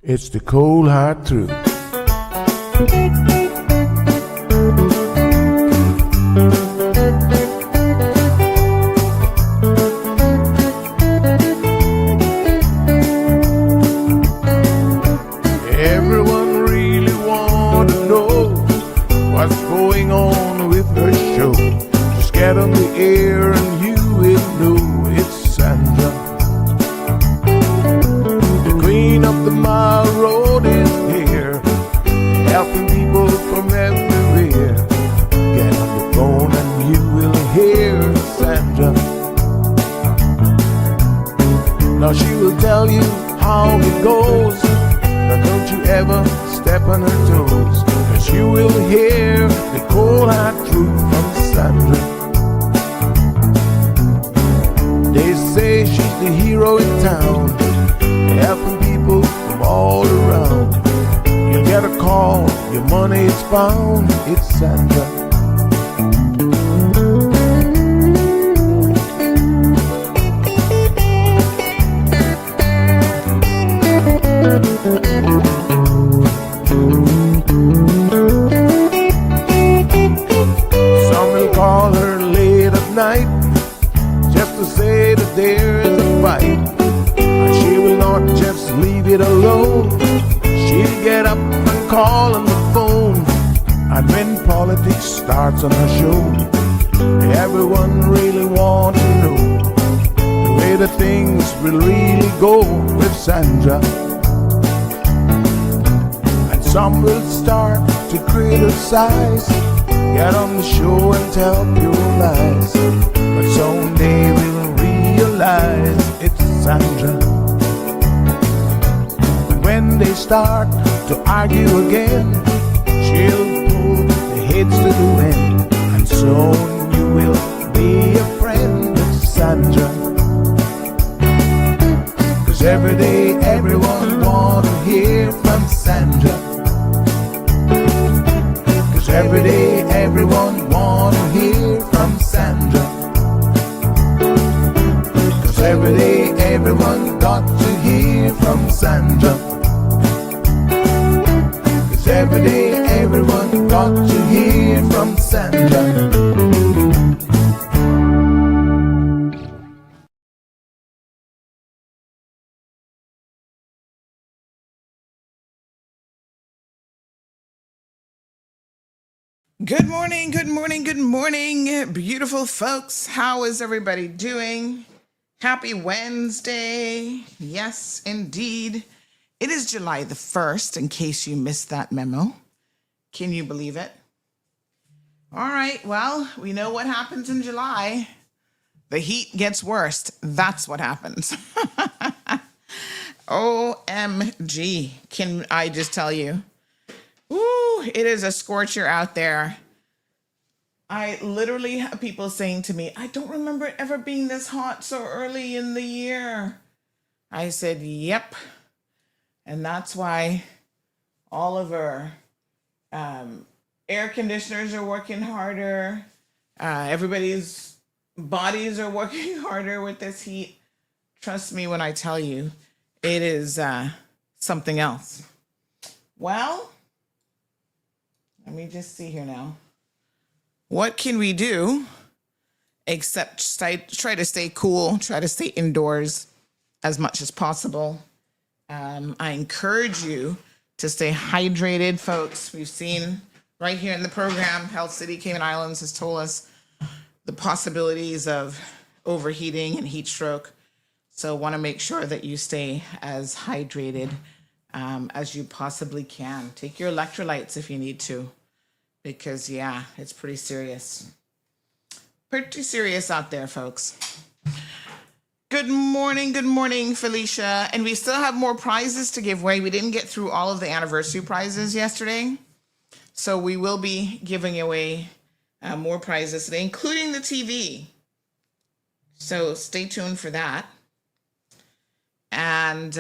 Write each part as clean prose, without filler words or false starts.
It's the cold hard truth. Everyone really want to know what's going on with her show. Just get on the air and you will know it's Sandra. The queen of the mile road is here, helping people from everywhere. Get on the phone and you will hear Sandra. Now she will tell you how it goes. Now don't you ever step on her toes, 'cause you will hear the cold hard truth from Sandra. They say she's the hero in town, helping people from all around. You get a call, your money is found, it's Sandra. Some will call her late at night just to say that there is a fight, and she will not just leave it alone. She'll get up and call on the phone, and when politics starts on her show, everyone really wants to know the way that things will really go with Sandra. And some will start to criticize, get on the show and tell pure lies, but someday we'll realize it's Sandra. And when they start to argue again, she'll pull the heads to the wind, and soon you will be a friend of Sandra. 'Cause every day everyone wants to hear from Sandra. 'Cause every day everyone wants to hear from Sandra. 'Cause every day everyone got to hear from Sandra. 'Cause every day everyone got to hear from Sandra. Good morning, good morning, good morning, beautiful folks. How is everybody doing? Happy Wednesday. Yes, indeed. It is July the 1st, in case you missed that memo. Can you believe it? All right, well, we know what happens in July. The heat gets worse. That's what happens. OMG, can I just tell you? Ooh, it is a scorcher out there. I literally have people saying to me, I don't remember it ever being this hot so early in the year. I said, yep. And that's why all of our air conditioners are working harder. Everybody's bodies are working harder with this heat. Trust me when I tell you, it is something else. Well, let me just see here now. What can we do except try to stay cool, try to stay indoors as much as possible? I encourage you to stay hydrated, folks. We've seen right here in the program, Health City Cayman Islands has told us the possibilities of overheating and heat stroke. So want to make sure that you stay as hydrated as you possibly can. Take your electrolytes if you need to, because yeah, it's pretty serious. Pretty serious out there, folks. Good morning, Felicia. And we still have more prizes to give away. We didn't get through all of the anniversary prizes yesterday, so we will be giving away more prizes today, including the TV. So stay tuned for that. And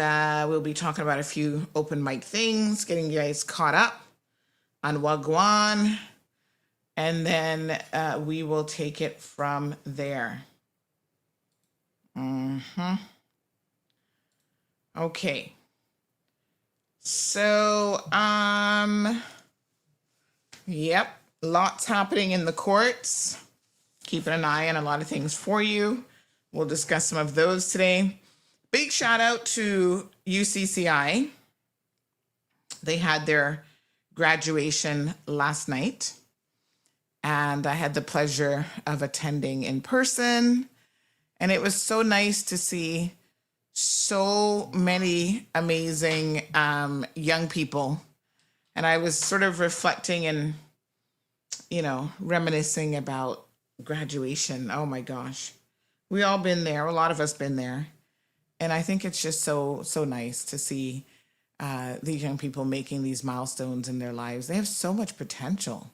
we'll be talking about a few open mic things, getting you guys caught up on Wagwan, and then we will take it from there. Okay. So, yep, lots happening in the courts. Keeping an eye on a lot of things for you. We'll discuss some of those today. Big shout out to UCCI. They had their graduation last night, and I had the pleasure of attending in person. And it was so nice to see so many amazing young people. And I was sort of reflecting and, reminiscing about graduation. Oh my gosh. We all been there. A lot of us been there. And I think it's just so nice to see these young people making these milestones in their lives. They have so much potential.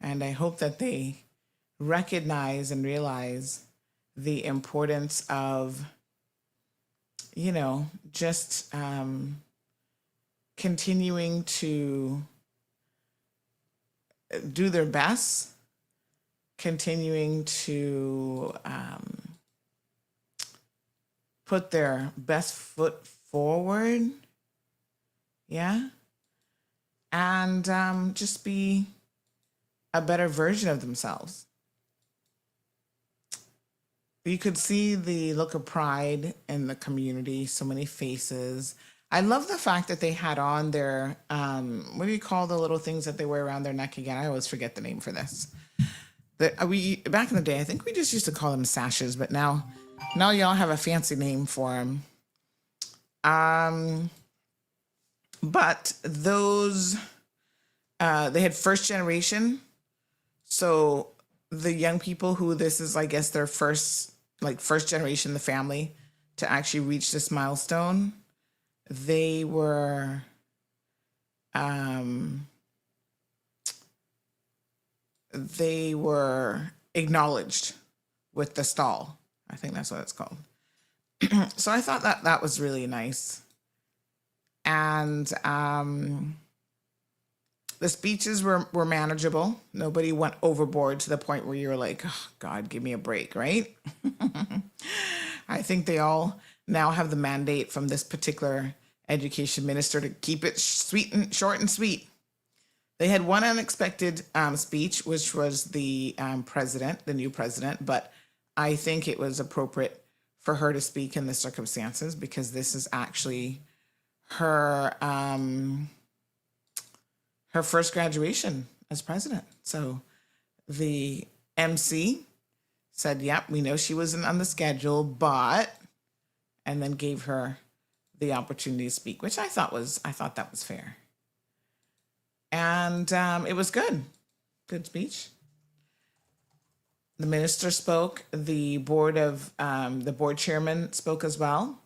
And I hope that they recognize and realize the importance of, just continuing to do their best, continuing to put their best foot forward. Yeah. And just be a better version of themselves. You could see the look of pride in the community, so many faces. I love the fact that they had on their, what do you call the little things that they wear around their neck again? I always forget the name for this. We back in the day, I think we just used to call them sashes, but now y'all have a fancy name for them. But those, they had first generation. So the young people who this is, I guess, their first generation, the family, to actually reach this milestone, they were acknowledged with the stall. I think that's what it's called. So I thought that was really nice. And the speeches were manageable. Nobody went overboard to the point where you're like, oh, God, give me a break, right? I think they all now have the mandate from this particular education minister to keep it short and sweet. They had one unexpected speech, which was the president, the new president, but I think it was appropriate for her to speak in the circumstances because this is actually her first graduation as president. So the MC said, yep, we know she wasn't on the schedule, but, and then gave her the opportunity to speak, which I thought that was fair. And it was good speech. The minister spoke, the board chairman spoke as well.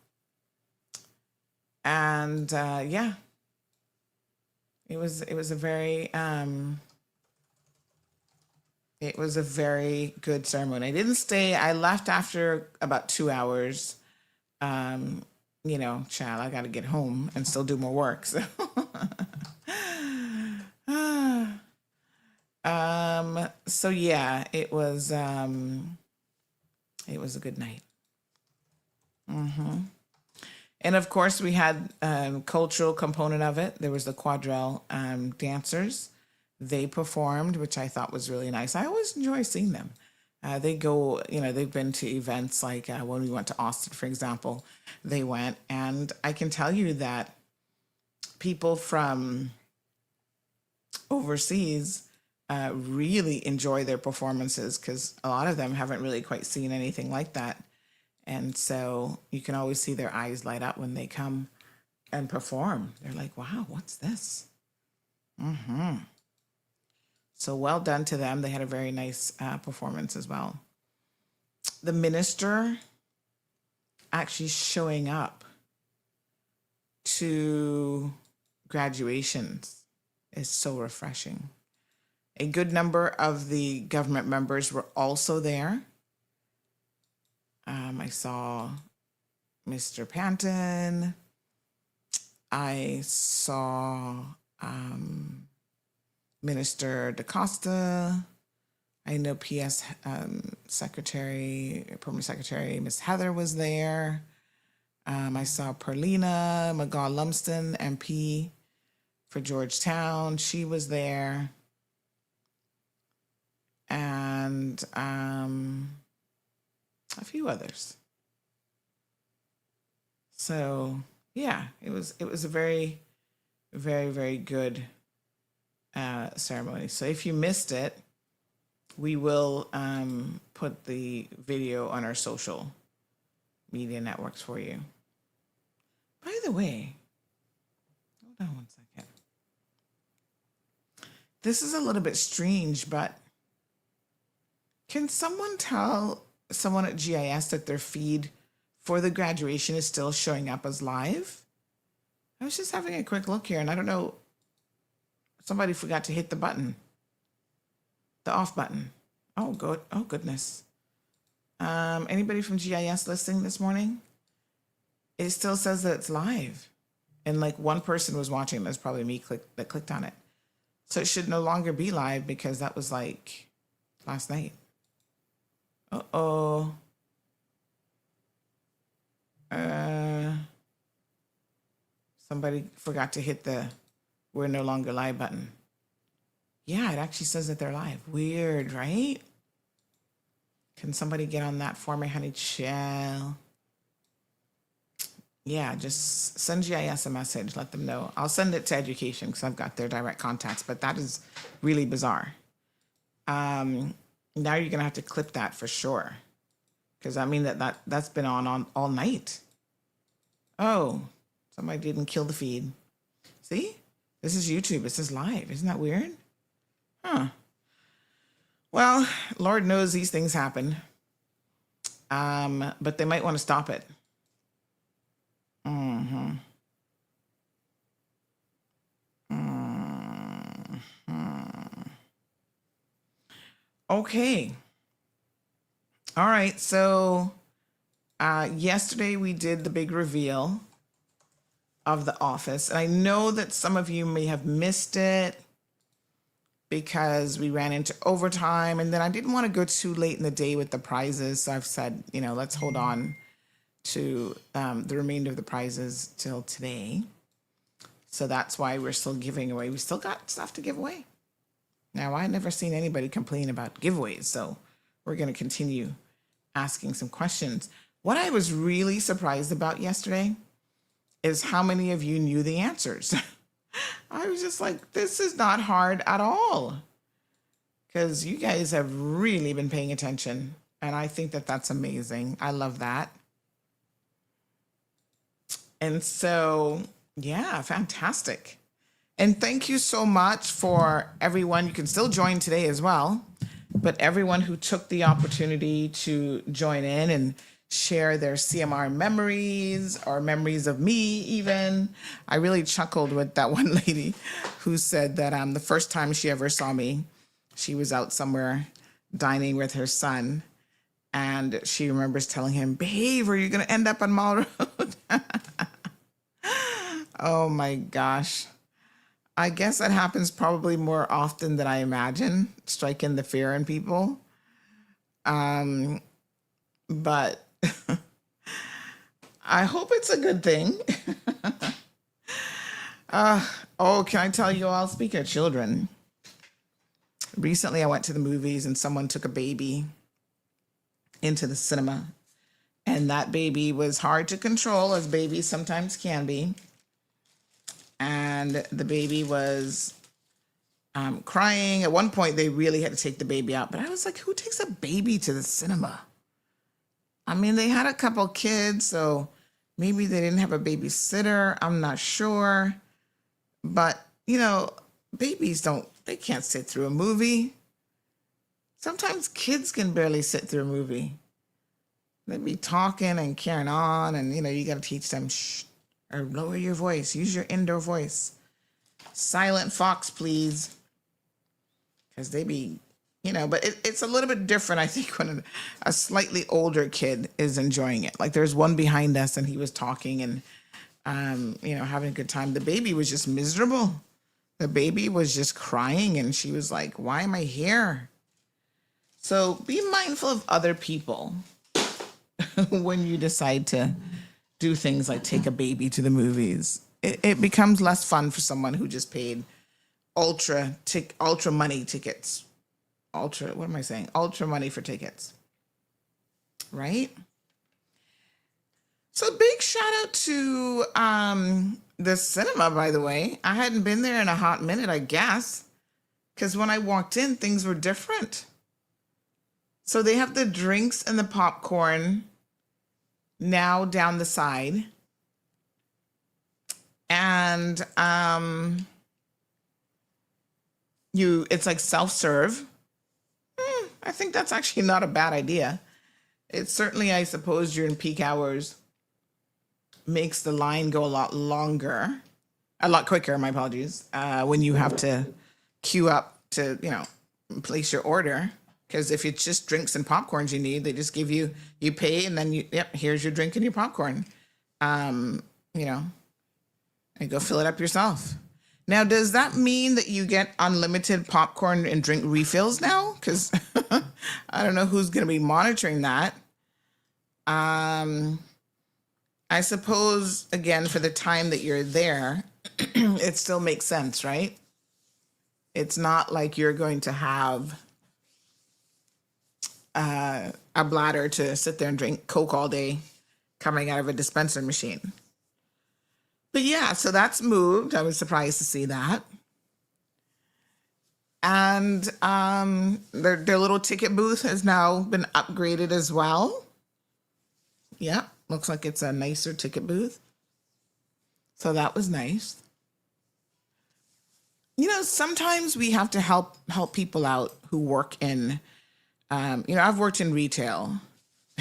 And yeah, it was a very good ceremony. I didn't stay. I left after about 2 hours. Child, I got to get home and still do more work. So, so yeah, it was a good night. And of course, we had cultural component of it. There was the quadrille dancers. They performed, which I thought was really nice. I always enjoy seeing them. They go, they've been to events like when we went to Austin, for example, they went. And I can tell you that people from overseas really enjoy their performances because a lot of them haven't really quite seen anything like that. And so you can always see their eyes light up when they come and perform. They're like, wow, what's this? So well done to them. They had a very nice performance as well. The minister actually showing up to graduations is so refreshing. A good number of the government members were also there. I saw Mr. Panton. I saw Minister DaCosta. I know PS Secretary, Permanent Secretary, Miss Heather was there. I saw Perlina McGaw Lumsden, MP for Georgetown. She was there. And a few others. So yeah, it was a very, very, very good ceremony. So if you missed it, we will put the video on our social media networks for you. By the way, hold on one second. This is a little bit strange, but can someone tell someone at GIS that their feed for the graduation is still showing up as live? I was just having a quick look here, and I don't know. Somebody forgot to hit the button, the off button. Oh, good. Oh, goodness. Anybody from GIS listening this morning? It still says that it's live, and like one person was watching. That's probably me that clicked on it. So it should no longer be live because that was like last night. Uh-oh. Somebody forgot to hit the "we're no longer live" button. Yeah, it actually says that they're live. Weird, right? Can somebody get on that for me, honey chill? Yeah, just send GIS a message. Let them know. I'll send it to education because I've got their direct contacts, but that is really bizarre. Now you're going to have to clip that for sure. Because I mean that's been on all night. Oh, somebody didn't kill the feed. See? This is YouTube. It says live. Isn't that weird? Huh. Well, Lord knows these things happen. But they might want to stop it. Okay. All right. So yesterday we did the big reveal of the office. And I know that some of you may have missed it because we ran into overtime. And then I didn't want to go too late in the day with the prizes. So I've said, let's hold on to the remainder of the prizes till today. So that's why we're still giving away. We still got stuff to give away. Now, I've never seen anybody complain about giveaways, so we're going to continue asking some questions. What I was really surprised about yesterday is how many of you knew the answers. I was just like, this is not hard at all, because you guys have really been paying attention, and I think that that's amazing. I love that. And so, yeah, fantastic. And thank you so much for everyone. You can still join today as well, but everyone who took the opportunity to join in and share their CMR memories or memories of me even. I really chuckled with that one lady who said that the first time she ever saw me, she was out somewhere dining with her son, and she remembers telling him, "Babe, are you going to end up on Mall Road?" Oh my gosh. I guess that happens probably more often than I imagine, striking the fear in people. But I hope it's a good thing. Can I tell you all, speaking of children, recently I went to the movies and someone took a baby into the cinema. And that baby was hard to control, as babies sometimes can be. And the baby was crying. At one point, they really had to take the baby out. But I was like, who takes a baby to the cinema? I mean, they had a couple kids, so maybe they didn't have a babysitter. I'm not sure. But, babies they can't sit through a movie. Sometimes kids can barely sit through a movie. They'd be talking and carrying on, and, you got to teach them, shh, or lower your voice. Use your indoor voice. Silent Fox, please. Because they be, but it's a little bit different, I think, when a slightly older kid is enjoying it. Like there's one behind us and he was talking and, having a good time. The baby was just miserable. The baby was just crying and she was like, why am I here? So be mindful of other people when you decide to do things like take a baby to the movies. It becomes less fun for someone who just paid ultra money tickets. What am I saying? Ultra money for tickets. Right? So big shout out to the cinema, by the way. I hadn't been there in a hot minute, I guess, because when I walked in, things were different. So they have the drinks and the popcorn now down the side. And it's like self-serve. I think that's actually not a bad idea. It certainly, I suppose, during peak hours makes the line go a lot quicker, my apologies, when you have to queue up to, place your order. Because if it's just drinks and popcorns you need, they just give you pay, and then here's your drink and your popcorn. And go fill it up yourself. Now, does that mean that you get unlimited popcorn and drink refills now? Because I don't know who's going to be monitoring that. I suppose, again, for the time that you're there, it still makes sense, right? It's not like you're going to have a bladder to sit there and drink Coke all day coming out of a dispenser machine. But yeah, so that's moved. I was surprised to see that. And their little ticket booth has now been upgraded as well. Yeah, looks like it's a nicer ticket booth. So that was nice. Sometimes we have to help people out who work in, I've worked in retail,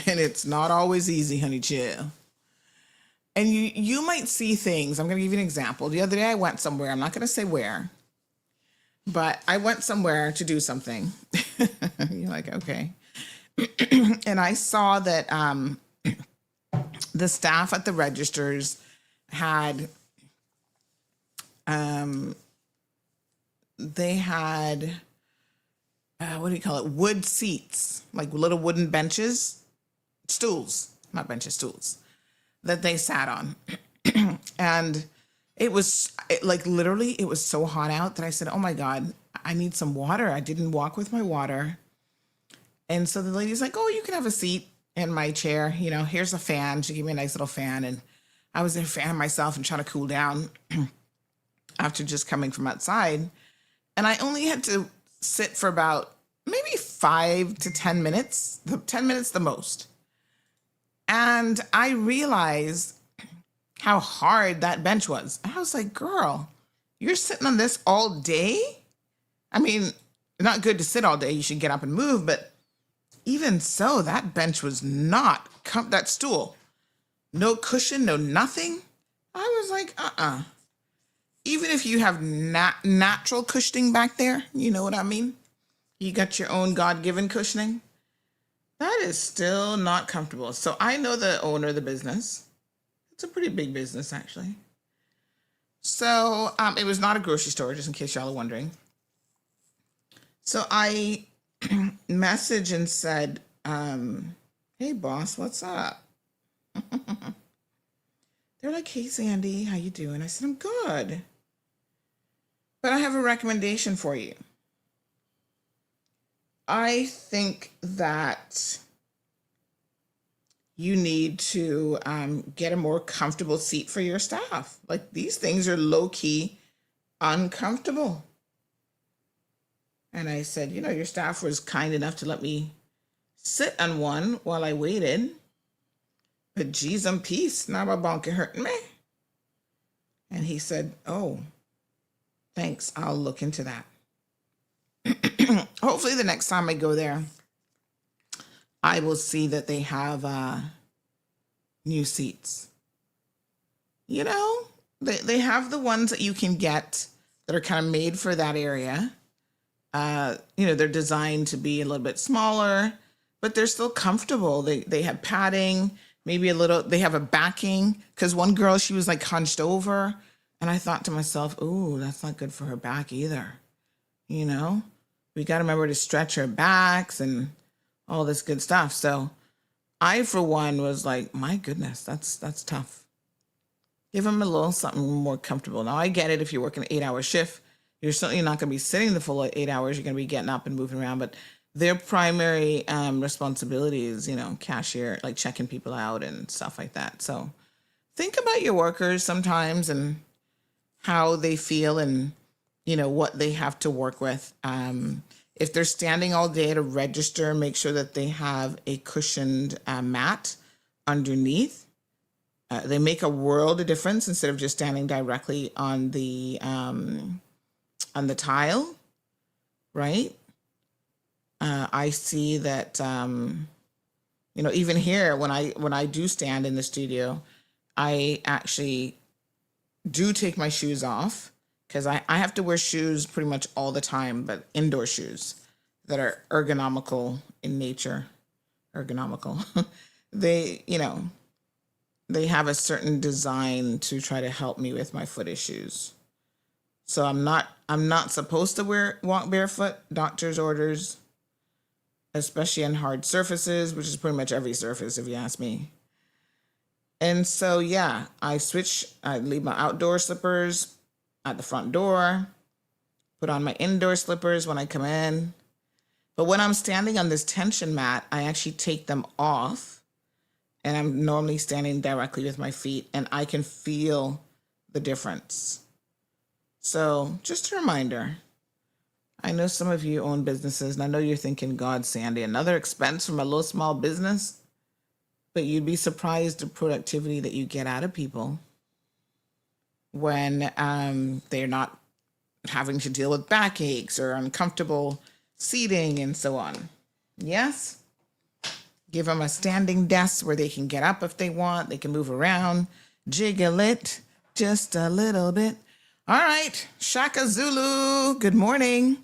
and it's not always easy, honey chill. And you might see things. I'm going to give you an example. The other day I went somewhere. I'm not going to say where, but I went somewhere to do something. You're like, okay. And I saw that the staff at the registers had, they had, what do you call it? Wood seats, like little wooden benches, stools, not benches, stools, that they sat on. And it was literally, it was so hot out that I said, oh my God, I need some water. I didn't walk with my water. And so the lady's like, oh, you can have a seat in my chair. Here's a fan. She gave me a nice little fan. And I was there fanning myself and trying to cool down after just coming from outside. And I only had to sit for about maybe 5 to 10 minutes, 10 minutes the most. And I realized how hard that bench was. I was like, girl, you're sitting on this all day? I mean, not good to sit all day. You should get up and move. But even so, that bench was not, that stool, no cushion, no nothing. I was like, Even if you have natural cushioning back there, you know what I mean? You got your own God-given cushioning. That is still not comfortable. So I know the owner of the business. It's a pretty big business, actually. So it was not a grocery store, just in case y'all are wondering. So I messaged and said, hey, boss, what's up? They're like, hey, Sandy, how you doing? I said, I'm good. But I have a recommendation for you. I think that you need to get a more comfortable seat for your staff. Like, these things are low-key uncomfortable. And I said, your staff was kind enough to let me sit on one while I waited. But geez, I'm peace. Now my bonker hurting me. And he said, oh, thanks. I'll look into that. Hopefully the next time I go there, I will see that they have new seats. They have the ones that you can get that are kind of made for that area. They're designed to be a little bit smaller, but they're still comfortable. They have padding, maybe a little, they have a backing, because one girl, she was like hunched over, and I thought to myself, ooh, that's not good for her back either. We got to remember to stretch our backs and all this good stuff. So I, for one, was like, my goodness, that's tough. Give them a little something more comfortable. Now, I get it. If you work an 8-hour shift, you're certainly not going to be sitting the full 8 hours. You're going to be getting up and moving around. But their primary responsibility is, cashier, like checking people out and stuff like that. So think about your workers sometimes and how they feel and, what they have to work with. If they're standing all day at a register, make sure that they have a cushioned mat underneath. They make a world of difference instead of just standing directly on the tile, right? I see that even here when I do stand in the studio, I actually do take my shoes off because I have to wear shoes pretty much all the time, but indoor shoes that are ergonomical in nature. Ergonomical. They have a certain design to try to help me with my foot issues. So I'm not supposed to walk barefoot, doctor's orders, especially on hard surfaces, which is pretty much every surface if you ask me. And so yeah, I leave my outdoor slippers at the front door, put on my indoor slippers when I come in. But when I'm standing on this tension mat, I actually take them off. And I'm normally standing directly with my feet, and I can feel the difference. So just a reminder, I know some of you own businesses, and I know you're thinking, God, Sandy, another expense from a little small business? But you'd be surprised the productivity that you get out of people when they're not having to deal with backaches or uncomfortable seating and so on. Yes? Give them a standing desk where they can get up if they want. They can move around, jiggle it just a little bit. All right, Shaka Zulu, good morning.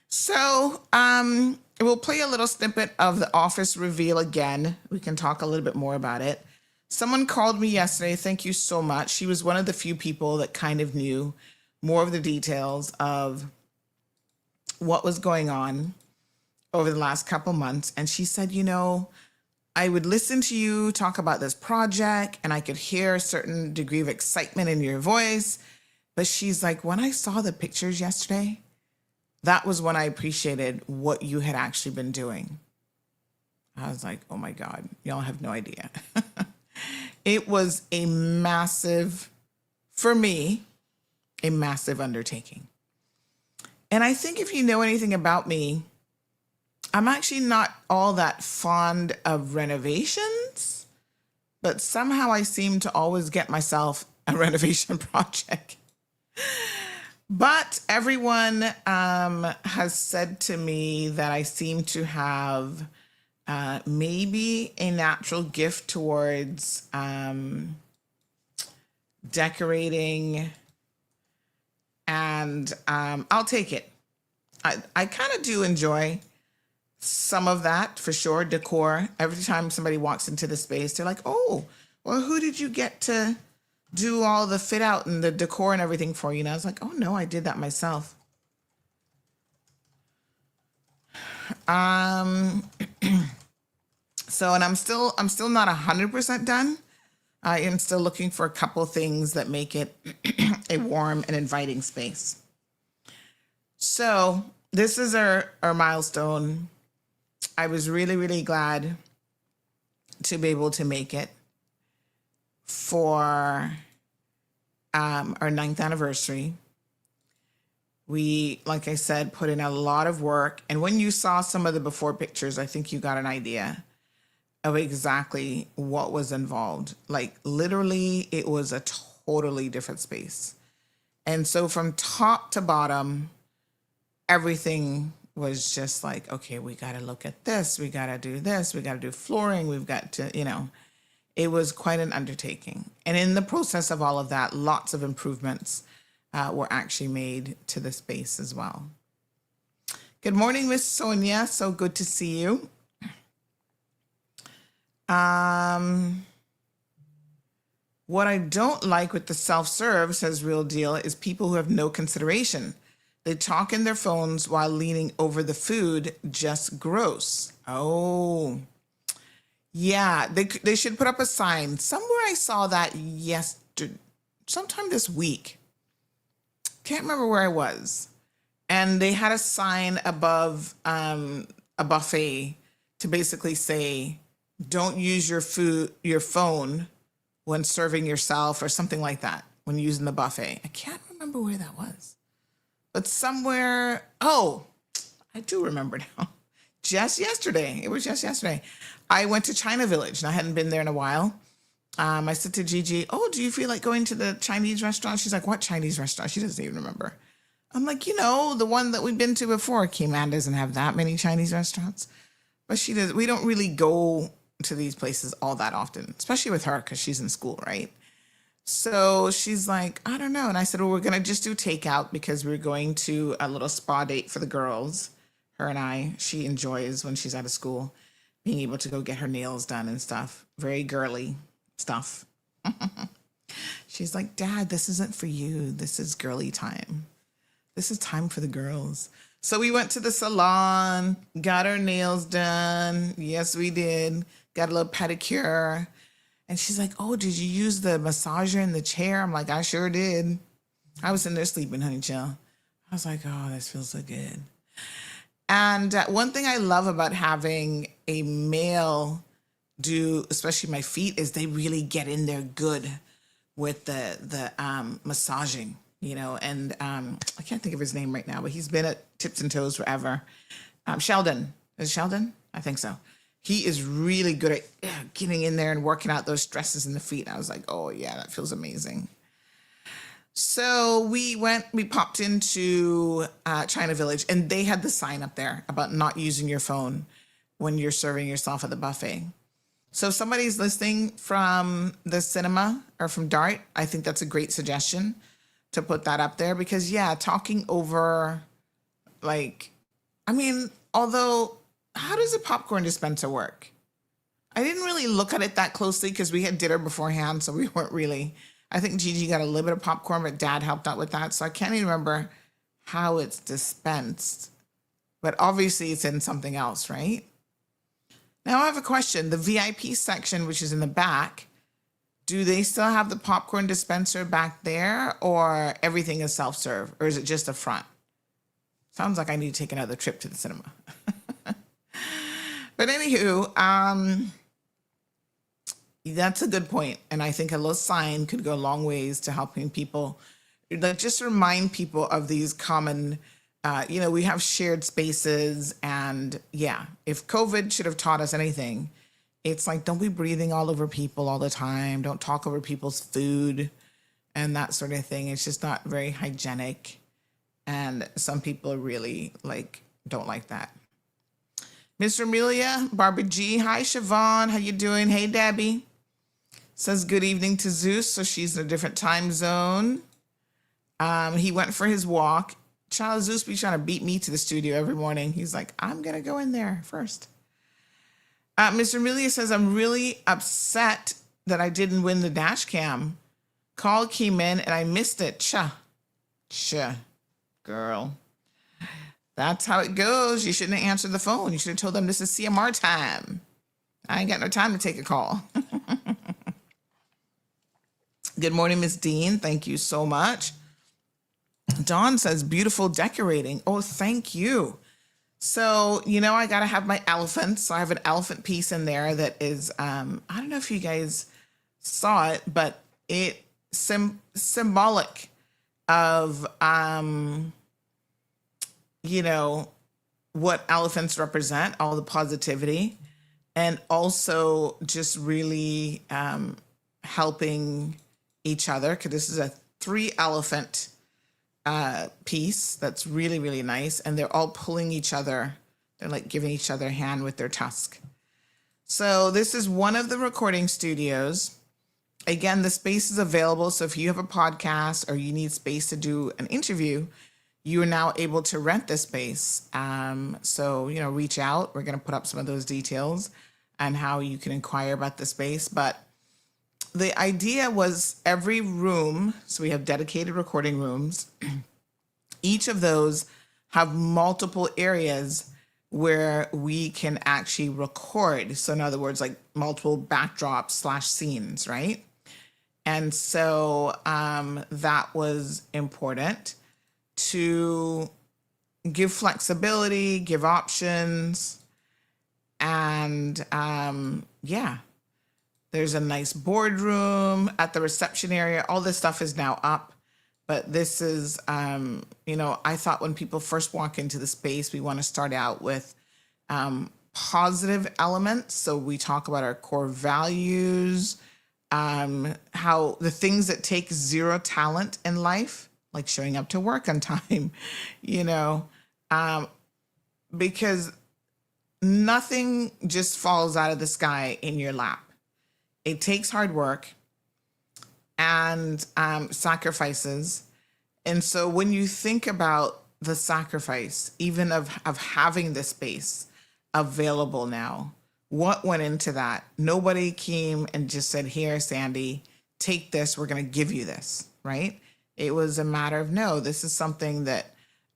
So we'll play a little snippet of the office reveal again. We can talk a little bit more about it. Someone called me yesterday. Thank you so much. She was one of the few people that kind of knew more of the details of what was going on over the last couple months. And she said, I would listen to you talk about this project and I could hear a certain degree of excitement in your voice. But she's like, when I saw the pictures yesterday, that was when I appreciated what you had actually been doing. I was like, oh my God, y'all have no idea. It was for me, a massive undertaking. And I think if you know anything about me, I'm actually not all that fond of renovations, but somehow I seem to always get myself a renovation project. But everyone has said to me that I seem to have maybe a natural gift towards decorating, and I'll take it. I kind of do enjoy some of that for sure, decor. Every time somebody walks into the space, they're like, oh, well, who did you get to do all the fit out and the decor and everything for you? And I was like, oh no, I did that myself. So, and I'm still not 100% done. I am still looking for a couple things that make it a warm and inviting space. So this is our milestone. I was really, really glad to be able to make it for our 9th anniversary. We, like I said, put in a lot of work. And when you saw some of the before pictures, I think you got an idea of exactly what was involved. Like literally, it was a totally different space. And so from top to bottom, everything was just like, okay, we got to look at this. We got to do this. We got to do flooring. We've got to, it was quite an undertaking. And in the process of all of that, lots of improvements were actually made to the space as well. Good morning, Miss Sonia. So good to see you. What I don't like with the self-serve, says Real Deal, is people who have no consideration. They talk in their phones while leaning over the food. Just gross. Oh, Yeah, they should put up a sign. Somewhere I saw that yesterday, sometime this week. Can't remember where I was. And they had a sign above a buffet to basically say, don't use your phone when serving yourself or something like that when using the buffet. I can't remember where that was. But somewhere, oh, I do remember now. Just yesterday, it was just yesterday, I went to China Village and I hadn't been there in a while. I said to Gigi, oh, do you feel like going to the Chinese restaurant? She's like, what Chinese restaurant? She doesn't even remember. I'm like, the one that we've been to before. Cayman doesn't have that many Chinese restaurants. But she does. We don't really go to these places all that often, especially with her because she's in school, right? So she's like, I don't know. And I said, well, we're going to just do takeout because we're going to a little spa date for the girls. Her and I, she enjoys when she's out of school, being able to go get her nails done and stuff. Very girly stuff. She's like, Dad, this isn't for you. This is girly time. This is time for the girls. So we went to the salon, got our nails done. Yes, we did. Got a little pedicure. And she's like, oh, did you use the massager in the chair? I'm like, I sure did. I was in there sleeping, honey chill. I was like, oh, this feels so good. And one thing I love about having a male do, especially my feet, is they really get in there good with the massaging, and I can't think of his name right now, but he's been at Tips and Toes forever. Sheldon. Is it Sheldon? I think so. He is really good at getting in there and working out those stresses in the feet. I was like, oh yeah, that feels amazing. So we popped into China Village, and they had the sign up there about not using your phone when you're serving yourself at the buffet. So if somebody's listening from the cinema or from Dart, I think that's a great suggestion to put that up there because, yeah, talking over, although, how does a popcorn dispenser work? I didn't really look at it that closely because we had dinner beforehand, so we weren't really. I think Gigi got a little bit of popcorn, but Dad helped out with that. So I can't even remember how it's dispensed. But obviously it's in something else, right? Now I have a question. The VIP section, which is in the back, do they still have the popcorn dispenser back there or everything is self-serve? Or is it just the front? Sounds like I need to take another trip to the cinema. But anywho, that's a good point. And I think a little sign could go a long ways to helping people, just remind people of these common, we have shared spaces. And yeah, if COVID should have taught us anything, it's like, don't be breathing all over people all the time. Don't talk over people's food and that sort of thing. It's just not very hygienic. And some people really don't like that. Mr. Amelia, Barbara G. Hi, Siobhan. How you doing? Hey, Debbie. Says good evening to Zeus. So she's in a different time zone. He went for his walk. Child Zeus be trying to beat me to the studio every morning. He's like, I'm going to go in there first. Mr. Amelia says, I'm really upset that I didn't win the dash cam. Call came in and I missed it. Cha. Girl. That's how it goes. You shouldn't have answered the phone. You should have told them this is CMR time. I ain't got no time to take a call. Good morning, Miss Dean. Thank you so much. Dawn says, beautiful decorating. Oh, thank you. So, I got to have my elephants. So I have an elephant piece in there that is, I don't know if you guys saw it, but it symbolic of, what elephants represent, all the positivity, and also just really helping each other, because this is a 3 elephant piece that's really, really nice, and they're all pulling each other. They're like giving each other a hand with their tusk. So this is one of the recording studios. Again, the space is available, so if you have a podcast or you need space to do an interview, you are now able to rent this space. So, reach out. We're going to put up some of those details and how you can inquire about the space. But the idea was every room, so we have dedicated recording rooms. Each of those have multiple areas where we can actually record. So in other words, like multiple backdrops slash scenes, right? And so that was important to give flexibility, give options, and yeah, there's a nice boardroom at the reception area. All this stuff is now up. But this is, I thought when people first walk into the space, we want to start out with positive elements. So we talk about our core values, how the things that take zero talent in life, like showing up to work on time, you know, because nothing just falls out of the sky in your lap. It takes hard work and sacrifices. And so when you think about the sacrifice, even of having the space available now, what went into that? Nobody came and just said, here, Sandy, take this, we're going to give you this, right? It was a matter of, no, this is something that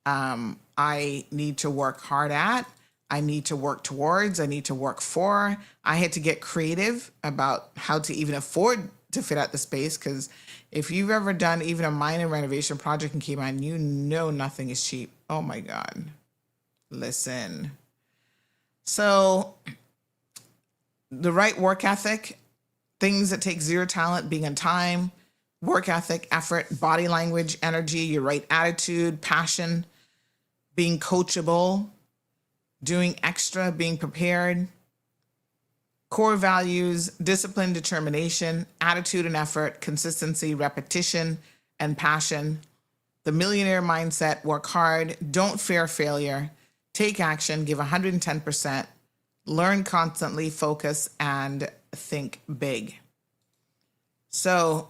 I need to work hard at. I need to work towards, I need to work for. I had to get creative about how to even afford to fit out the space, because if you've ever done even a minor renovation project in Cayman, you know nothing is cheap. Oh my God. Listen. So the right work ethic, things that take zero talent, being on time, work ethic, effort, body language, energy, your right attitude, passion, being coachable, doing extra, being prepared, core values, discipline, determination, attitude and effort, consistency, repetition, and passion, the millionaire mindset, work hard, don't fear failure, take action, give 110%, learn constantly, focus, and think big. So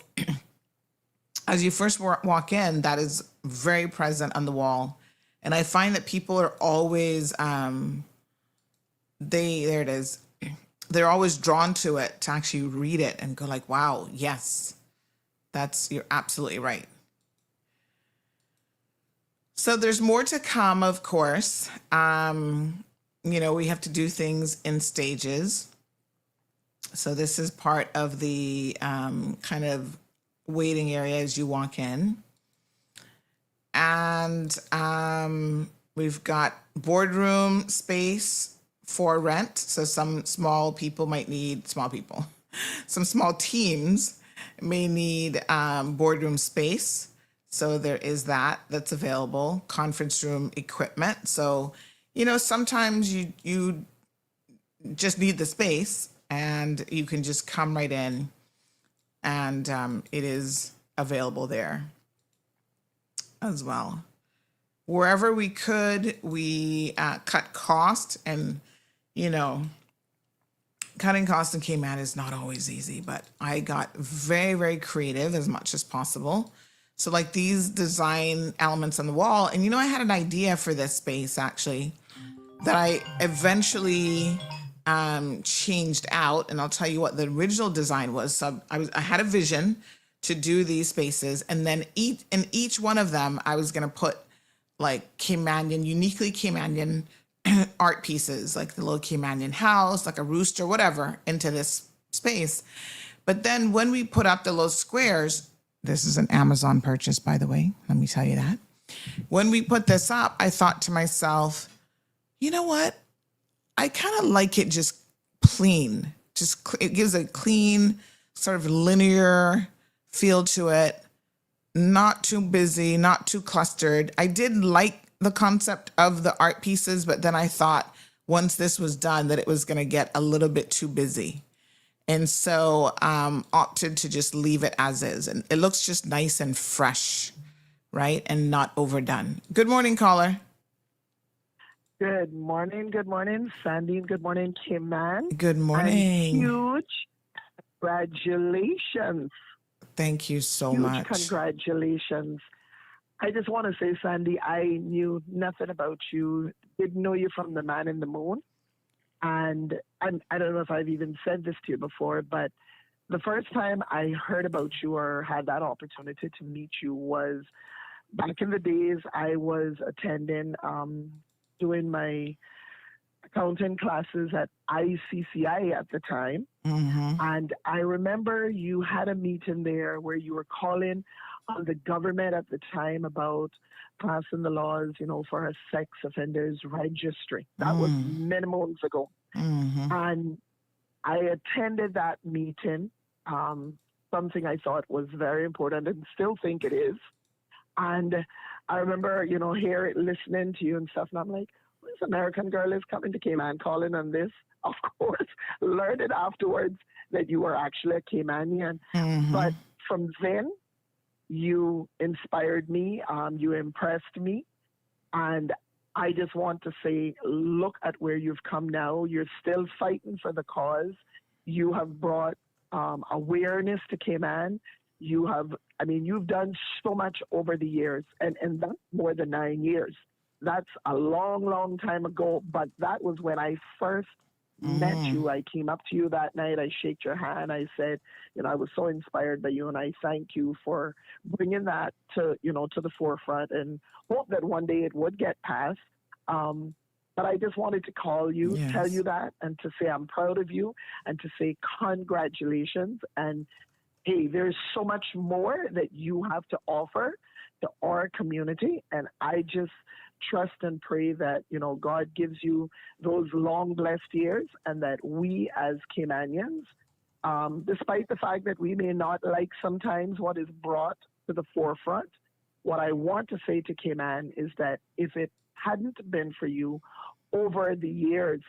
as you first walk in, that is very present on the wall. And I find that people are always, there it is. They're always drawn to it, to actually read it and go like, wow, yes, you're absolutely right. So there's more to come, of course. We have to do things in stages. So this is part of the kind of waiting area as you walk in. And we've got boardroom space for rent. So some small teams may need boardroom space. So there is that's available. Conference room equipment. So, sometimes you just need the space and you can just come right in and it is available there as well. Wherever we could, we cut cost, and cutting costs in Cayman is not always easy, but I got very, very creative as much as possible. So like these design elements on the wall, and I had an idea for this space actually that I eventually changed out, and I'll tell you what the original design was. So I had a vision to do these spaces, and then in each one of them, I was going to put like Caymanian, uniquely Caymanian art pieces, like the little Caymanian house, like a rooster, whatever, into this space. But then when we put up the little squares, this is an Amazon purchase, by the way, let me tell you that. When we put this up, I thought to myself, you know what? I kind of like it just plain. It gives a clean, sort of linear feel to it. Not too busy, not too clustered. I did like the concept of the art pieces, but then I thought once this was done that it was going to get a little bit too busy. And so opted to just leave it as is. And it looks just nice and fresh, right? And not overdone. Good morning, caller. Good morning, Sandy. Good morning, Cayman. Good morning. And huge congratulations. Thank you so huge much. Congratulations. I just want to say, Sandy, I knew nothing about you. Didn't know you from the Man in the Moon. And I don't know if I've even said this to you before, but the first time I heard about you or had that opportunity to meet you was back in the days I was attending, doing my accounting classes at ICCI at the time. And I remember you had a meeting there where you were calling on the government at the time about passing the laws, for a sex offenders registry. That was many months ago. And I attended that meeting, something I thought was very important and still think it is. And I remember, here listening to you and stuff, and I'm like, this American girl is coming to Cayman calling on this. Of course, learned it afterwards that you were actually a Caymanian. But from then, you inspired me, you impressed me, and I just want to say, look at where you've come now. You're still fighting for the cause. You have brought awareness to Cayman. You've done so much over the years, and that's more than 9 years. That's a long, long time ago, but that was when I first met you. I came up to you that night. I shook your hand. I said, I was so inspired by you, and I thank you for bringing that to the forefront, and hope that one day it would get passed. But I just wanted to call you, tell you that, and to say I'm proud of you, and to say congratulations. And hey, there's so much more that you have to offer to our community, and I just trust and pray that, God gives you those long blessed years, and that we as Caymanians, despite the fact that we may not like sometimes what is brought to the forefront, what I want to say to Cayman is that if it hadn't been for you over the years,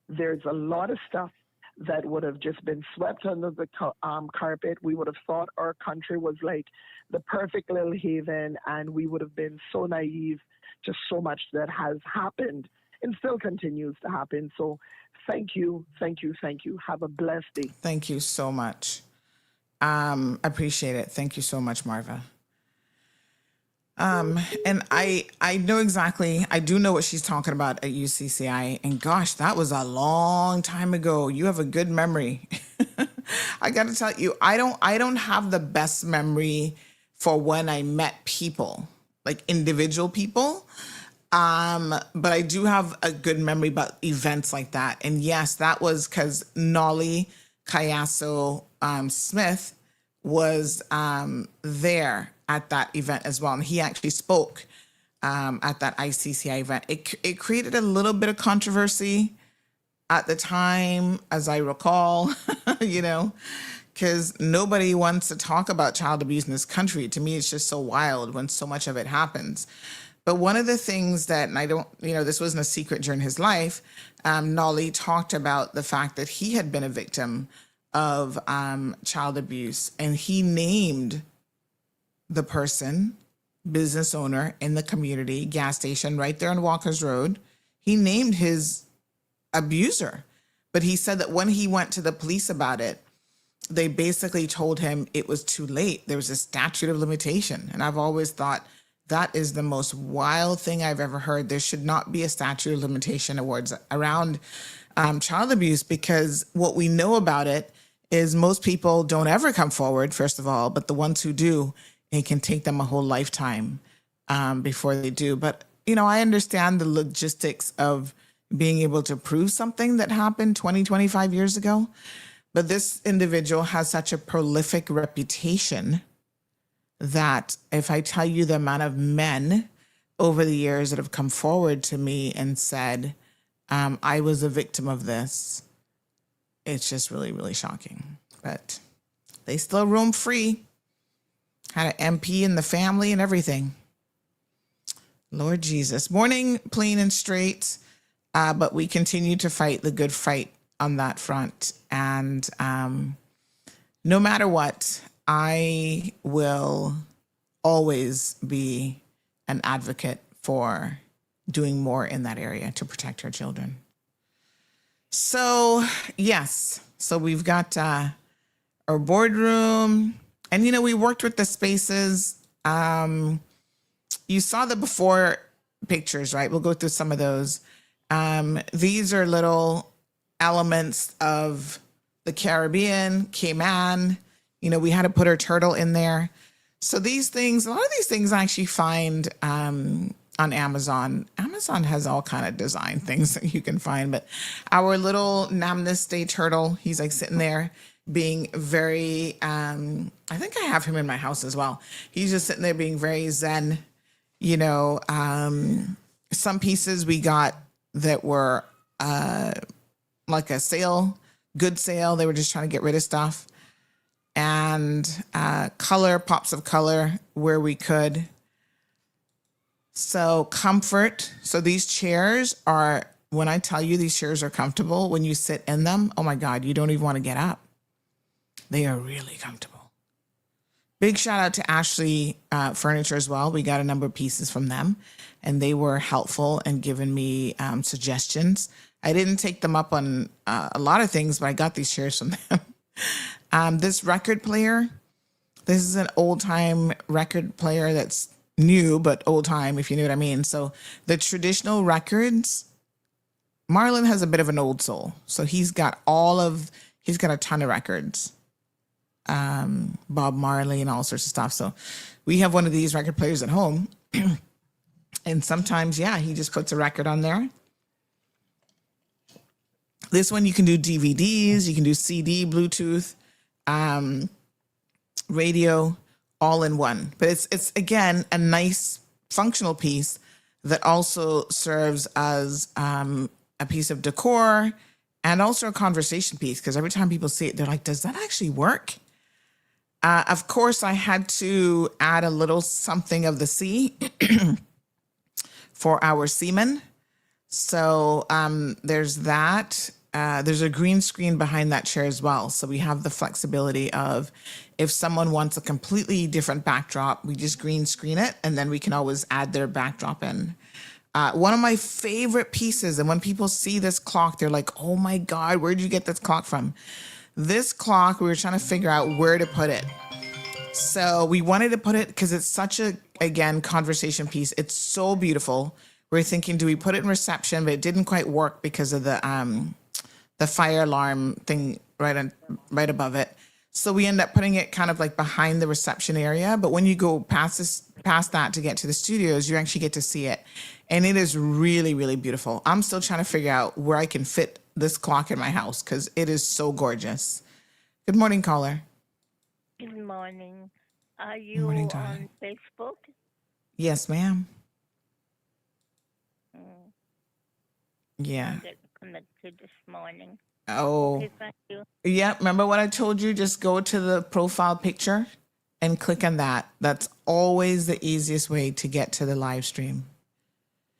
there's a lot of stuff that would have just been swept under the carpet. We would have thought our country was like the perfect little haven, and we would have been so naive to so much that has happened and still continues to happen. So thank you, thank you, thank you. Have a blessed day. Thank you so much. Appreciate it. Thank you so much, Marva. And I know exactly, I do know what she's talking about at UCCI, and gosh, that was a long time ago. You have a good memory. I got to tell you, I don't have the best memory for when I met people, like individual people. But I do have a good memory about events like that. And yes, that was because Nolly Kayaso Smith was there at that event as well. And he actually spoke at that ICCI event. It created a little bit of controversy at the time, as I recall, because nobody wants to talk about child abuse in this country. To me, it's just so wild when so much of it happens. But one of the things that, and I don't, this wasn't a secret during his life, Nolly talked about the fact that he had been a victim of child abuse, and he named the person, business owner in the community, gas station right there on Walker's Road. He named his abuser, but he said that when he went to the police about it, they basically told him it was too late. There was a statute of limitation. And I've always thought that is the most wild thing I've ever heard. There should not be a statute of limitation around child abuse, because what we know about it is most people don't ever come forward, first of all, but the ones who do, it can take them a whole lifetime before they do. But, I understand the logistics of being able to prove something that happened 20, 25 years ago. But this individual has such a prolific reputation that if I tell you the amount of men over the years that have come forward to me and said, I was a victim of this, it's just really, really shocking. But they still roam free. Had an MP in the family and everything. Lord Jesus. Morning, plain and straight. But we continue to fight the good fight on that front. And no matter what, I will always be an advocate for doing more in that area to protect our children. So, yes. So we've got our boardroom. And, we worked with the spaces. You saw the before pictures, right? We'll go through some of those. These are little elements of the Caribbean, Cayman. We had to put our turtle in there. So these things, a lot of these things I actually find on Amazon. Amazon has all kind of design things that you can find, but our little Namaste turtle, he's like sitting there being very, I think I have him in my house as well. He's just sitting there being very zen, you know. Some pieces we got that were like a sale, good sale. They were just trying to get rid of stuff. And color, pops of color where we could. So comfort. So these chairs are, when I tell you these chairs are comfortable, when you sit in them, oh my God, you don't even want to get up. They are really comfortable. Big shout out to Ashley Furniture as well. We got a number of pieces from them and they were helpful and giving me suggestions. I didn't take them up on a lot of things, but I got these chairs from them. This record player, this is an old time record player that's new, but old time, if you know what I mean. So the traditional records, Marlon has a bit of an old soul. So he's got a ton of records. Bob Marley and all sorts of stuff. So we have one of these record players at home. And sometimes, he just puts a record on there. This one you can do DVDs, you can do CD, Bluetooth, radio, all in one. But it's again a nice functional piece that also serves as a piece of decor and also a conversation piece, because every time people see it, they're like, does that actually work? Of course, I had to add a little something of the sea for our seamen. So there's that. There's a green screen behind that chair as well. So we have the flexibility of if someone wants a completely different backdrop, we just green screen it and then we can always add their backdrop in. One of my favorite pieces, and when people see this clock, they're like, oh my God, where did you get this clock from? This clock, we were trying to figure out where to put it. So we wanted to put it because it's such a, again, conversation piece. It's so beautiful. We're thinking, do we put it in reception? But it didn't quite work because of the fire alarm thing right above it. So we end up putting it kind of like behind the reception area. But when you go past that to get to the studios, you actually get to see it. And it is really, really beautiful. I'm still trying to figure out where I can fit this clock in my house because it is so gorgeous. Good morning, caller. Good morning. Are you morning, on darling. Facebook? Yes, ma'am. Mm, Yeah. I got connected this morning. Oh, Okay, thank you. yeah. Remember what I told you? Just go to the profile picture and click on that. That's always the easiest way to get to the live stream.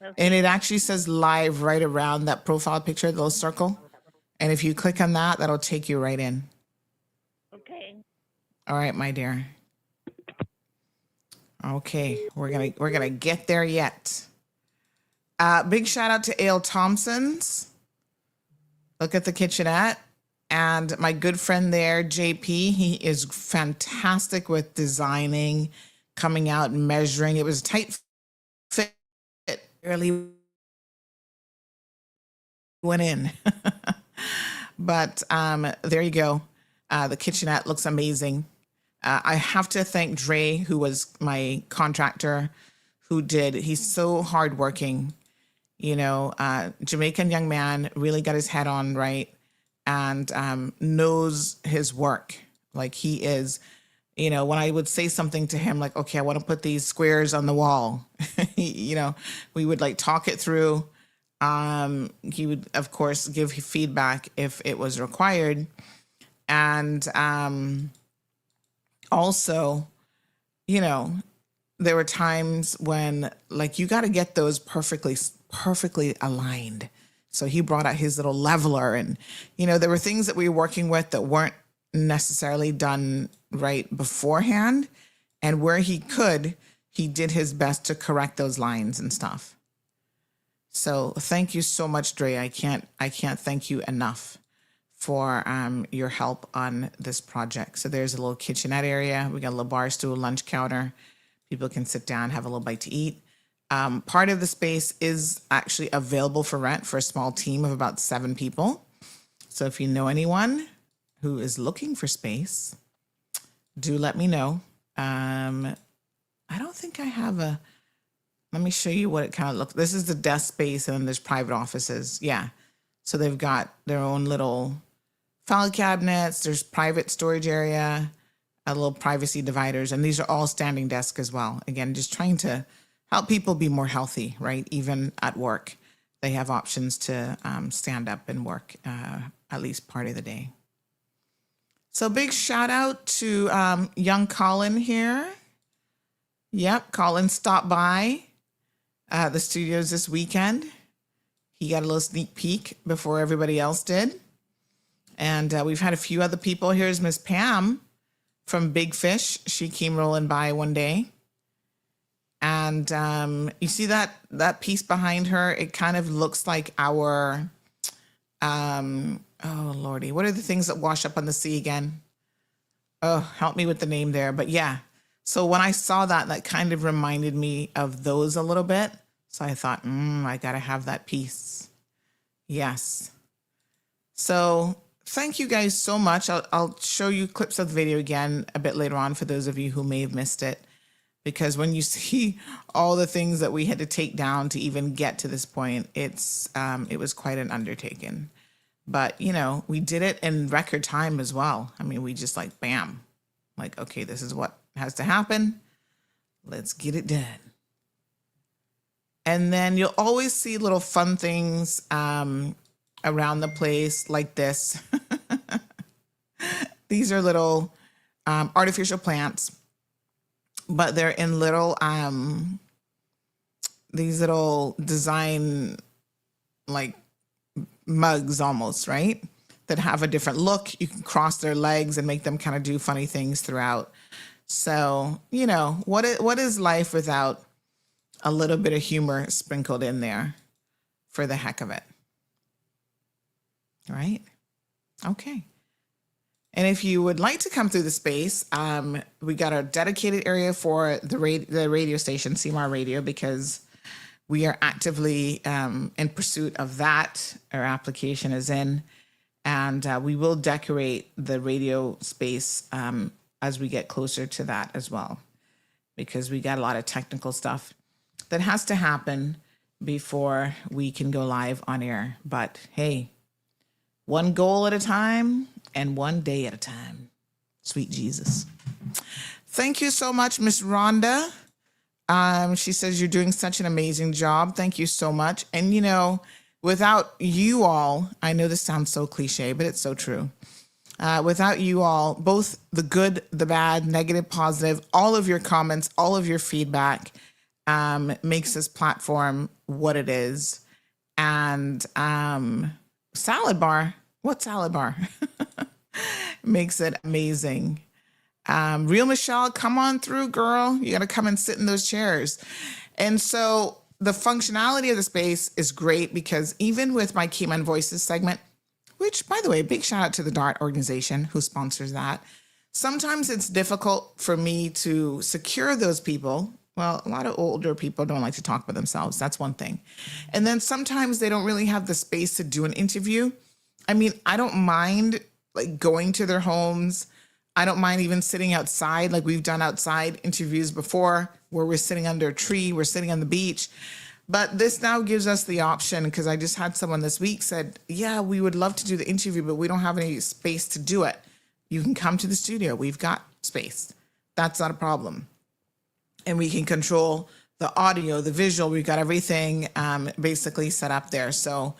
Okay. And it actually says live right around that profile picture, the little circle. And if you click on that, that'll take you right in. Okay. All right, my dear. Okay, we're gonna get there yet. Big shout out to Ale Thompson's. Look at the kitchenette. And my good friend there, JP, he is fantastic with designing, coming out and measuring. It was a tight fit, barely went in. But there you go. The kitchenette looks amazing. I have to thank Dre, who was my contractor, he's so hardworking. You know, Jamaican young man, really got his head on right and knows his work. Like he is, you know, when I would say something to him, like, okay, I want to put these squares on the wall, you know, we would like talk it through. He would, of course, give feedback if it was required. And also, you know, there were times when like you got to get those perfectly aligned. So he brought out his little leveler and, you know, there were things that we were working with that weren't necessarily done right beforehand. And where he could, he did his best to correct those lines and stuff. So thank you so much, Dre. I can't thank you enough for your help on this project. So there's a little kitchenette area. We got a little bar stool, lunch counter. People can sit down, have a little bite to eat. Part of the space is actually available for rent for a small team of about 7 people. So if you know anyone who is looking for space, do let me know. I don't think I have let me show you what it kind of looks. This is the desk space, and then there's private offices. Yeah. So they've got their own little file cabinets. There's private storage area, a little privacy dividers, and these are all standing desks as well. Again, just trying to help people be more healthy, right? Even at work, they have options to stand up and work at least part of the day. So big shout out to young Colin here. Yep, Colin stopped by the studios this weekend. He got a little sneak peek before everybody else did. And we've had a few other people. Here's Miss Pam from Big Fish. She came rolling by one day. And you see that piece behind her? It kind of looks like our, oh Lordy, what are the things that wash up on the sea again? Oh, help me with the name there. But yeah, so when I saw that, that kind of reminded me of those a little bit. So I thought, I got to have that piece. Yes. So thank you guys so much. I'll show you clips of the video again a bit later on for those of you who may have missed it. Because when you see all the things that we had to take down to even get to this point, it was quite an undertaking. But, you know, we did it in record time as well. I mean, we just like, bam, like, okay, this is what has to happen. Let's get it done. And then you'll always see little fun things around the place like this. These are little artificial plants. But they're in little, these little design, like mugs almost, right? That have a different look. You can cross their legs and make them kind of do funny things throughout. So, you know, what is life without a little bit of humor sprinkled in there for the heck of it? Right? Okay. And if you would like to come through the space, we got a dedicated area for the radio station, CMR Radio, because we are actively in pursuit of that. Our application is in, and we will decorate the radio space as we get closer to that as well, because we got a lot of technical stuff that has to happen before we can go live on air. But hey, one goal at a time and one day at a time. Sweet Jesus. Thank you so much, Miss Rhonda. She says you're doing such an amazing job. Thank you so much. And, you know, without you all, I know this sounds so cliche, but it's so true. Without you all, both the good, the bad, negative, positive, all of your comments, all of your feedback makes this platform what it is. And salad bar. What salad bar? Makes it amazing. Real Michelle, come on through, girl. You got to come and sit in those chairs. And so the functionality of the space is great because even with my Cayman Voices segment, which, by the way, big shout out to the DART organization who sponsors that. Sometimes it's difficult for me to secure those people. Well, a lot of older people don't like to talk about themselves. That's one thing. And then sometimes they don't really have the space to do an interview. I mean, I don't mind like going to their homes. I don't mind even sitting outside. Like we've done outside interviews before where we're sitting under a tree, we're sitting on the beach. But this now gives us the option, because I just had someone this week said, yeah, we would love to do the interview, but we don't have any space to do it. You can come to the studio. We've got space. That's not a problem. And we can control the audio, the visual. We've got everything basically set up there. So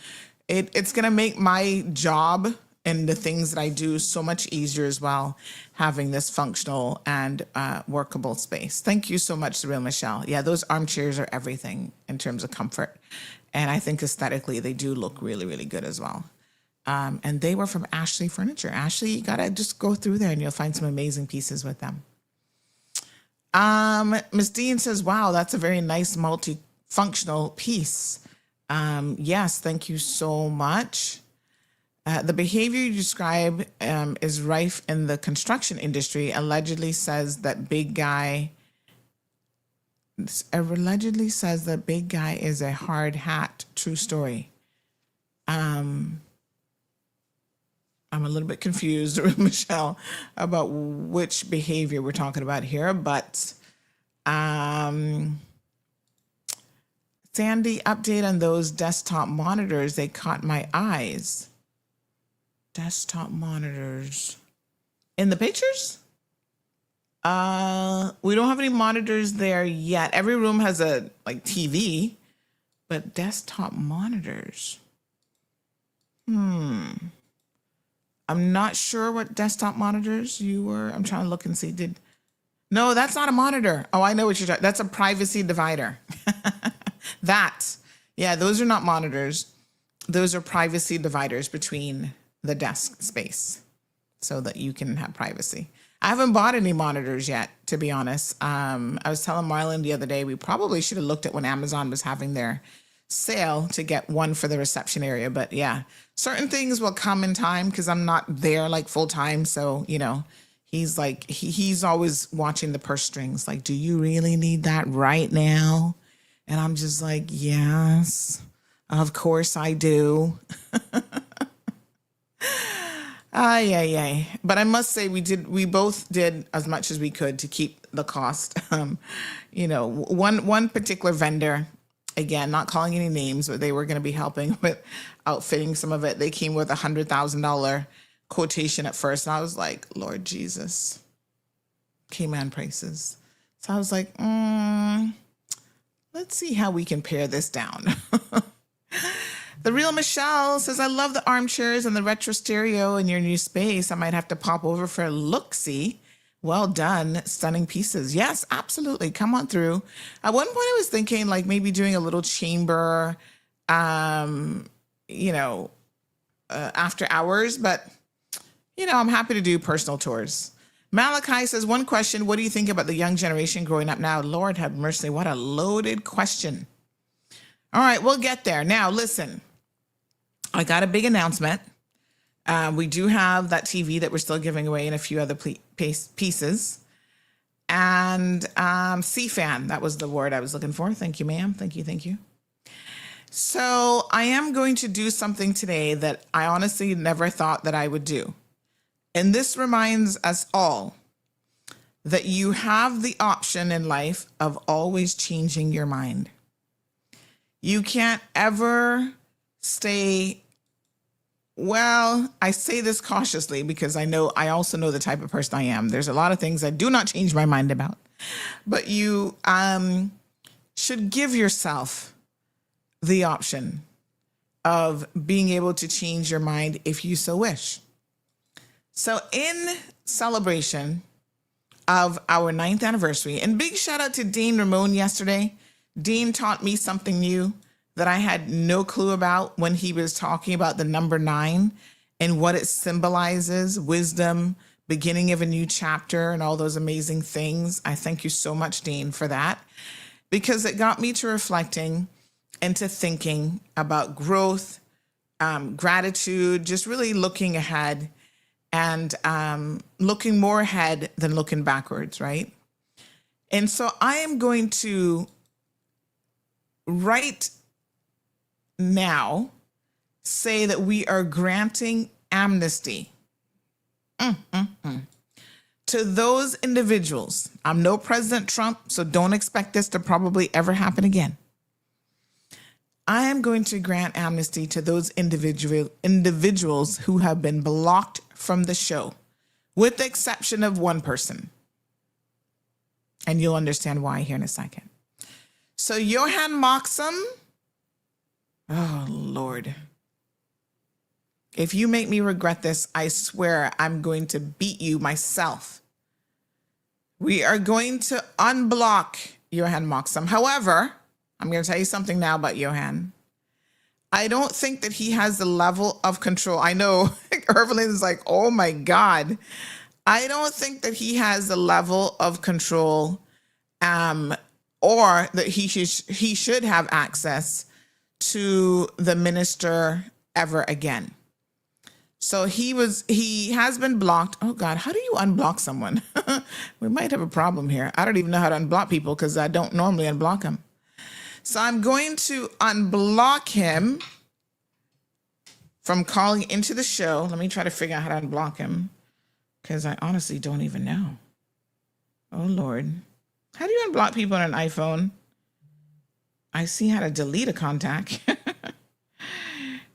it's going to make my job and the things that I do so much easier as well, having this functional and workable space. Thank you so much, Real Michelle. Yeah, those armchairs are everything in terms of comfort. And I think aesthetically, they do look really, really good as well. And they were from Ashley Furniture. Ashley, you got to just go through there and you'll find some amazing pieces with them. Ms. Dean says, wow, that's a very nice multifunctional piece. Yes, thank you so much. The behavior you describe is rife in the construction industry. Allegedly says that big guy is a hard hat. True story. I'm a little bit confused with Michelle about which behavior we're talking about here, but Sandy, update on those desktop monitors. They caught my eyes. Desktop monitors. In the pictures? We don't have any monitors there yet. Every room has a like TV, but desktop monitors. I'm not sure what desktop monitors you were. I'm trying to look and see. No, that's not a monitor. Oh, I know what you're talking. That's a privacy divider. Yeah, those are not monitors. Those are privacy dividers between the desk space so that you can have privacy. I haven't bought any monitors yet, to be honest. I was telling Marlon the other day, we probably should have looked at when Amazon was having their sale to get one for the reception area. But yeah, certain things will come in time because I'm not there like full time. So, he's like, he's always watching the purse strings. Like, do you really need that right now? And I'm just like, yes, of course I do. Ay. But I must say we both did as much as we could to keep the cost. One particular vendor, again, not calling any names, but they were going to be helping with outfitting some of it. They came with $100,000 quotation at first. And I was like, Lord Jesus, Cayman prices. So I was like, let's see how we can pare this down. The real Michelle says, I love the armchairs and the retro stereo in your new space. I might have to pop over for a look-see. Well done. Stunning pieces. Yes, absolutely. Come on through. At one point I was thinking like maybe doing a little chamber, after hours, but I'm happy to do personal tours. Malachi says, one question. What do you think about the young generation growing up now? Lord have mercy. What a loaded question. All right, we'll get there. Now, listen, I got a big announcement. We do have that TV that we're still giving away and a few other pieces. And CFAN, that was the word I was looking for. Thank you, ma'am. Thank you. So I am going to do something today that I honestly never thought that I would do. And this reminds us all that you have the option in life of always changing your mind. You can't ever stay, I say this cautiously because I also know the type of person I am. There's a lot of things I do not change my mind about, but you should give yourself the option of being able to change your mind if you so wish. So in celebration of our 9th anniversary, and big shout out to Dean Ramon yesterday. Dean taught me something new that I had no clue about when he was talking about the number 9 and what it symbolizes, wisdom, beginning of a new chapter, and all those amazing things. I thank you so much, Dean, for that, because it got me to reflecting and to thinking about growth, gratitude, just really looking ahead and looking more ahead than looking backwards, right? And so I am going to right now say that we are granting amnesty to those individuals. I'm no President Trump, so don't expect this to probably ever happen again. I am going to grant amnesty to those individuals who have been blocked from the show, with the exception of one person. And you'll understand why here in a second. So Johan Moxham, oh Lord. If you make me regret this, I swear I'm going to beat you myself. We are going to unblock Johan Moxham. However, I'm going to tell you something now about Johan. I don't think that he has the level of control. I know Irvelin is like, oh my God. I don't think that he has the level of control or that he should have access to the minister ever again. So he has been blocked. Oh God, how do you unblock someone? We might have a problem here. I don't even know how to unblock people because I don't normally unblock them. So I'm going to unblock him from calling into the show. Let me try to figure out how to unblock him because I honestly don't even know. Oh Lord. How do you unblock people on an iPhone? I see how to delete a contact.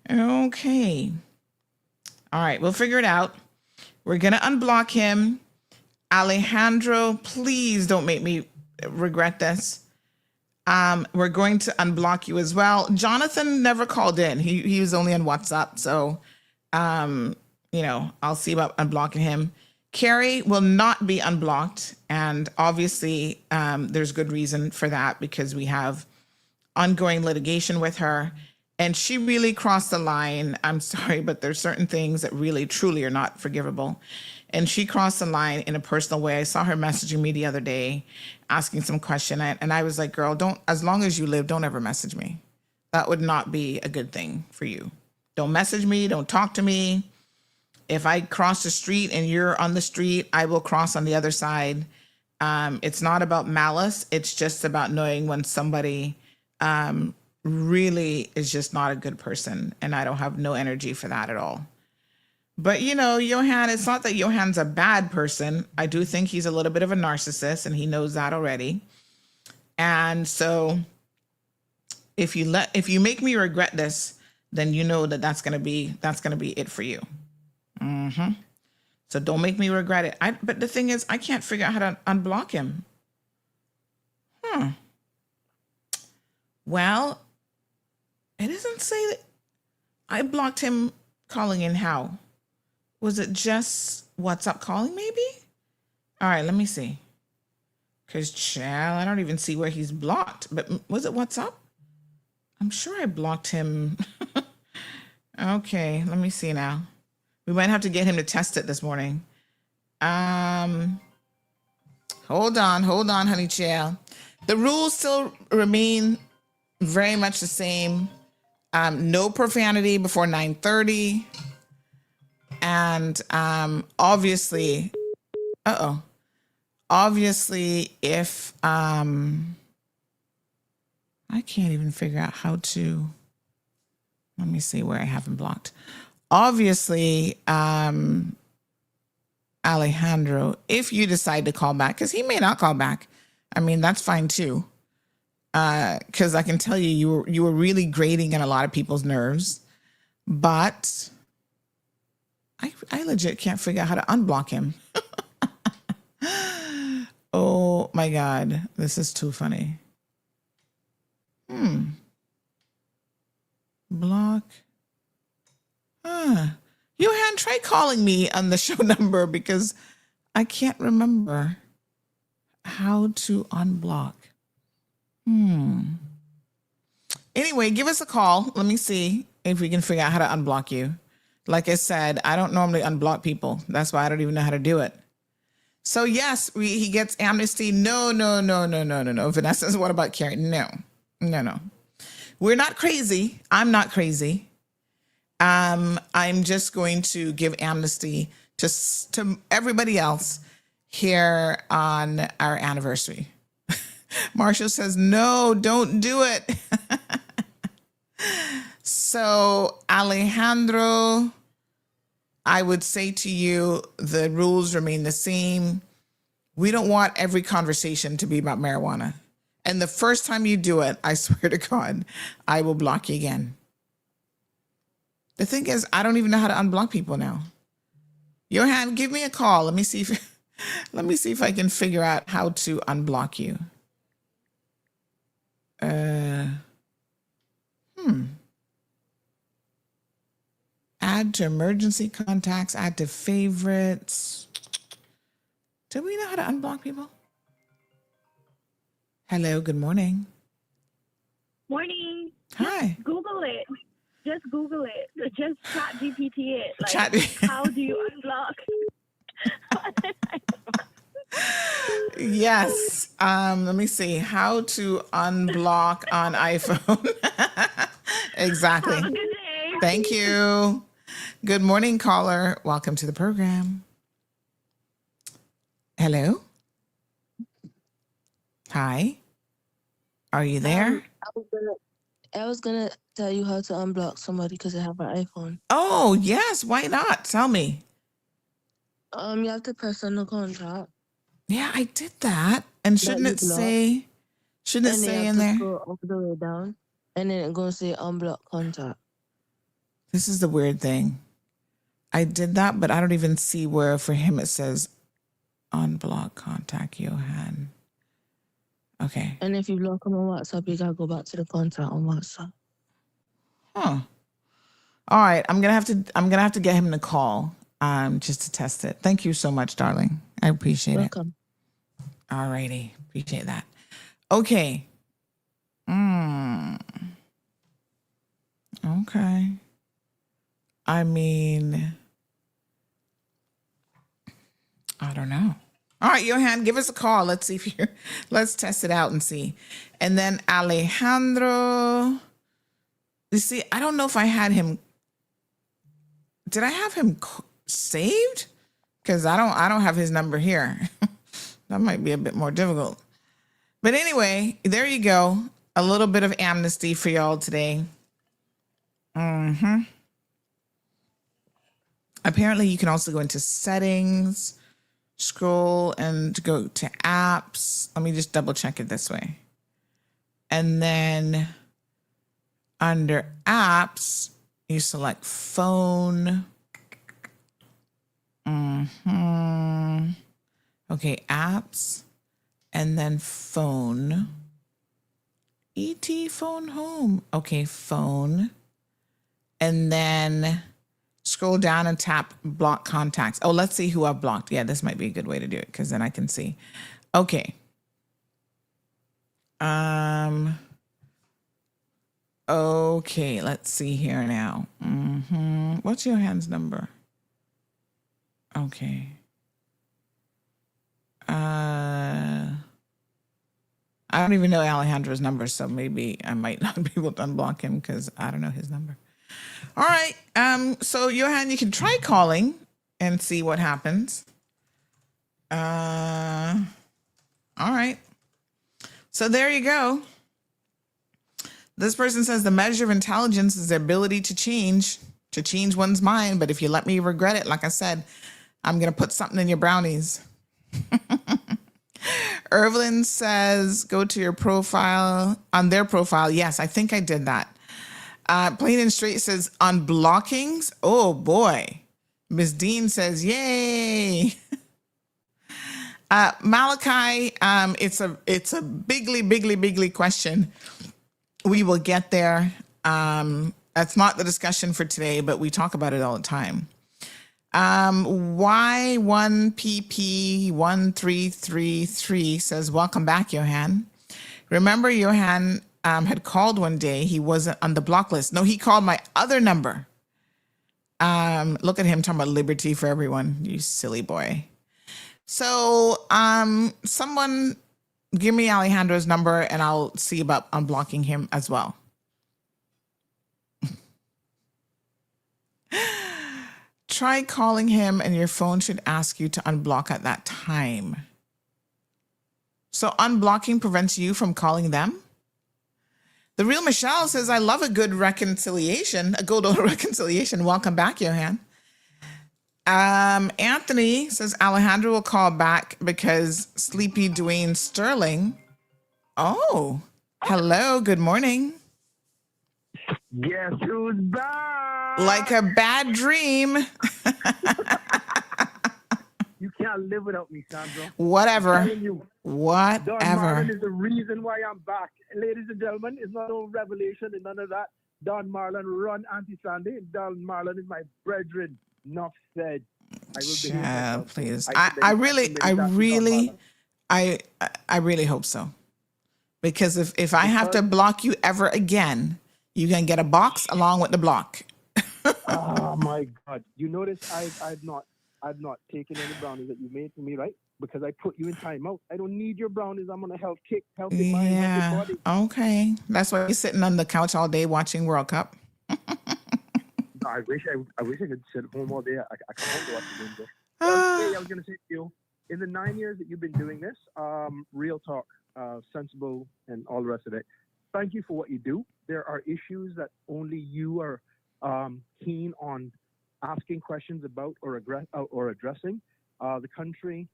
Okay. All right, we'll figure it out. We're going to unblock him. Alejandro, please don't make me regret this. We're going to unblock you as well. Jonathan never called in. He was only on WhatsApp. So, I'll see about unblocking him. Carrie will not be unblocked. And obviously, there's good reason for that because we have ongoing litigation with her. And she really crossed the line. I'm sorry, but there's certain things that really, truly are not forgivable. And she crossed the line in a personal way. I saw her messaging me the other day, asking some question. And I was like, girl, don't, as long as you live, don't ever message me. That would not be a good thing for you. Don't message me. Don't talk to me. If I cross the street and you're on the street, I will cross on the other side. It's not about malice. It's just about knowing when somebody really is just not a good person. And I don't have no energy for that at all. But, Johan, it's not that Johan's a bad person. I do think he's a little bit of a narcissist and he knows that already. And so if you make me regret this, then you know that's going to be it for you. Mm-hmm. So don't make me regret it. But the thing is, I can't figure out how to unblock him. Well, it doesn't say that I blocked him calling in. How? Was it just WhatsApp calling maybe? All right, let me see. Because, child, I don't even see where he's blocked. But was it WhatsApp? I'm sure I blocked him. Okay, let me see now. We might have to get him to test it this morning. Hold on, honey child. The rules still remain very much the same. No profanity before 9:30. And obviously, if I can't even figure out how to, let me see where I have him blocked. Obviously, Alejandro, if you decide to call back, because he may not call back, I mean, that's fine too. Because I can tell you were really grating on a lot of people's nerves, but I legit can't figure out how to unblock him. Oh my God, this is too funny. Block. Johan, try calling me on the show number because I can't remember how to unblock. Anyway, give us a call. Let me see if we can figure out how to unblock you. Like I said, I don't normally unblock people. That's why I don't even know how to do it. So yes, he gets amnesty. No. Vanessa, what about Carrie? No. We're not crazy. I'm not crazy. I'm just going to give amnesty to everybody else here on our anniversary. Marshall says, no, don't do it. So Alejandro, I would say to you, the rules remain the same. We don't want every conversation to be about marijuana. And the first time you do it, I swear to God, I will block you again. The thing is, I don't even know how to unblock people now. Johan, give me a call. Let me see if I can figure out how to unblock you. Add to emergency contacts, add to favorites. Do we know how to unblock people? Hello, good morning. Morning. Hi. Just Google it. Just chat GPT it. Like, Chat- how do you unblock? Yes. Let me see. How to unblock on iPhone. Exactly. Have a good day. Thank you. Good morning, caller. Welcome to the program. Hello. Hi. Are you there? I was gonna tell you how to unblock somebody because they have an iPhone. Oh, yes. Why not? Tell me. You have to press on the contract. Yeah, I did that. And shouldn't you it block. Shouldn't it And you say have in to there? scroll all the way down, and then it's gonna say unblock contact. This is the weird thing. I did that, but I don't even see where for him it says unblock contact Johan. Okay. And if you block him on WhatsApp, you gotta go back to the contact on WhatsApp. Huh. All right. I'm gonna have to get him to call just to test it. Thank you so much, darling. I appreciate it. Welcome. All righty. Appreciate that. Okay. Okay. I mean, I don't know. All right, Johan, give us a call. Let's see if you're, let's test it out and see. And then Alejandro, you see, I don't know if I had him. Did I have him saved? Because I don't have his number here. That might be a bit more difficult. But anyway, there you go. A little bit of amnesty for y'all today. Apparently, you can also go into settings, scroll, and go to apps. Let me just double check it this way. And then under apps, you select phone. Okay, apps, and then phone. ET phone home. Okay, phone. And then scroll down and tap block contacts. Oh, let's see who I've blocked. Yeah, this might be a good way to do it because then I can see. Okay. Okay, let's see here now. What's your hand's number? Okay. I don't even know Alejandro's number, so maybe I might not be able to unblock him because I don't know his number. All right. So Johan, you can try calling and see what happens. All right. So there you go. This person says the measure of intelligence is the ability to change one's mind. But if you let me regret it, like I said, I'm going to put something in your brownies. Irvlin says, go to your profile, on their profile. Yes, I think I did that. Plain and Straight says, unblockings. Oh, boy. Miss Dean says, yay. Malachi, it's a bigly question. We will get there. That's not the discussion for today, but we talk about it all the time. Y1PP1333 says, welcome back, Johan. Remember, Johan had called one day. He wasn't on the block list. No, he called my other number. Look at him talking about liberty for everyone. You silly boy. So someone give me Alejandro's number and I'll see about unblocking him as well. Try calling him and your phone should ask you to unblock at that time. So unblocking prevents you from calling them? The Real Michelle says, I love a good reconciliation, a good old reconciliation. Welcome back, Johan. Anthony says Alejandro will call back because sleepy Dwayne Sterling. Oh, hello. Good morning. Guess who's back? Like a bad dream. You can't live without me, Sandra. Whatever. I'm telling you, Don Whatever. Marlon is the reason why I'm back. Ladies and gentlemen, it's not no revelation and none of that. Don Marlon run Auntie Sandy. Don Marlon is my brethren. Enough said. I will behave myself. Please. I really hope so. Because if I have to block you ever again, you can get a box along with the block. Oh my God! You notice I've not taken any brownies that you made for me, right? Because I put you in timeout. I don't need your brownies. I'm gonna help in my Yeah. body. Okay. That's why you're sitting on the couch all day watching World Cup. I wish I could sit home all day. I can't home to watch the window. Hey, I was gonna say to you, in the 9 years that you've been doing this, real talk, sensible, and all the rest of it. Thank you for what you do. There are issues that only you are keen on asking questions about or addressing. The country,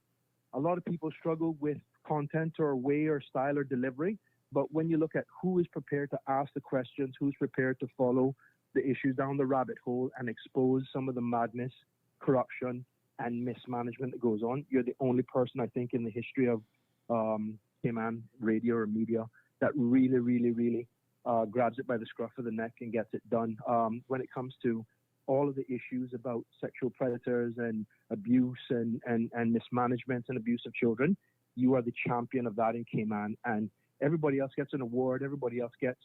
a lot of people struggle with content or way or style or delivery. But when you look at who is prepared to ask the questions, who's prepared to follow the issues down the rabbit hole and expose some of the madness, corruption, and mismanagement that goes on, you're the only person, I think, in the history of Cayman radio or media that really, really, really grabs it by the scruff of the neck and gets it done. When it comes to all of the issues about sexual predators and abuse and mismanagement and abuse of children, you are the champion of that in Cayman. And everybody else gets an award, everybody else gets,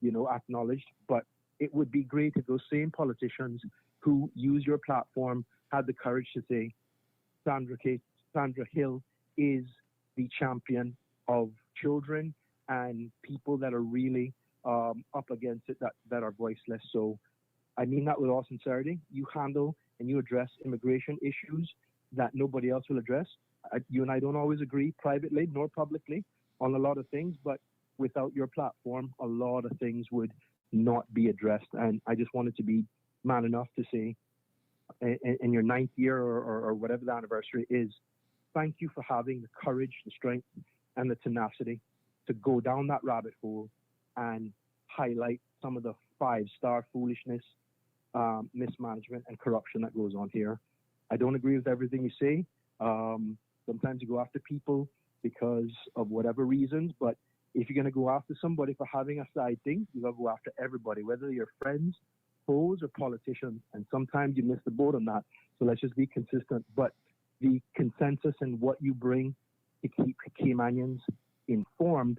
acknowledged. But it would be great if those same politicians who use your platform had the courage to say, Sandra Hill is the champion of children and people that are really up against it, that are voiceless. So I mean that with all sincerity. You handle and you address immigration issues that nobody else will address. You and I don't always agree privately nor publicly on a lot of things, but without your platform, a lot of things would not be addressed. And I just wanted to be man enough to say, in your 9th year or whatever the anniversary is, thank you for having the courage, the strength, and the tenacity to go down that rabbit hole and highlight some of the 5-star foolishness, mismanagement, and corruption that goes on here. I don't agree with everything you say. Sometimes you go after people because of whatever reasons, but if you're going to go after somebody for having a side thing, you got to go after everybody, whether you're friends, foes, or politicians. And sometimes you miss the boat on that. So let's just be consistent. But the consensus and what you bring to keep Caymanians informed,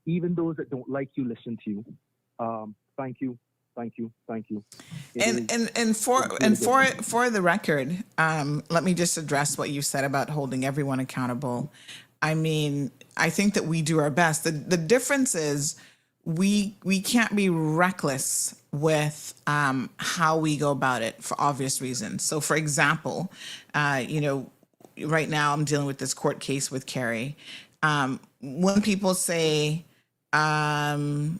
even those that don't like you, listen to you. Thank you. Thank you. Thank you. And for the record, let me just address what you said about holding everyone accountable. I mean, I think that we do our best. The difference is we can't be reckless with how we go about it for obvious reasons. So, for example, right now I'm dealing with this court case with Carrie. When people say, maybe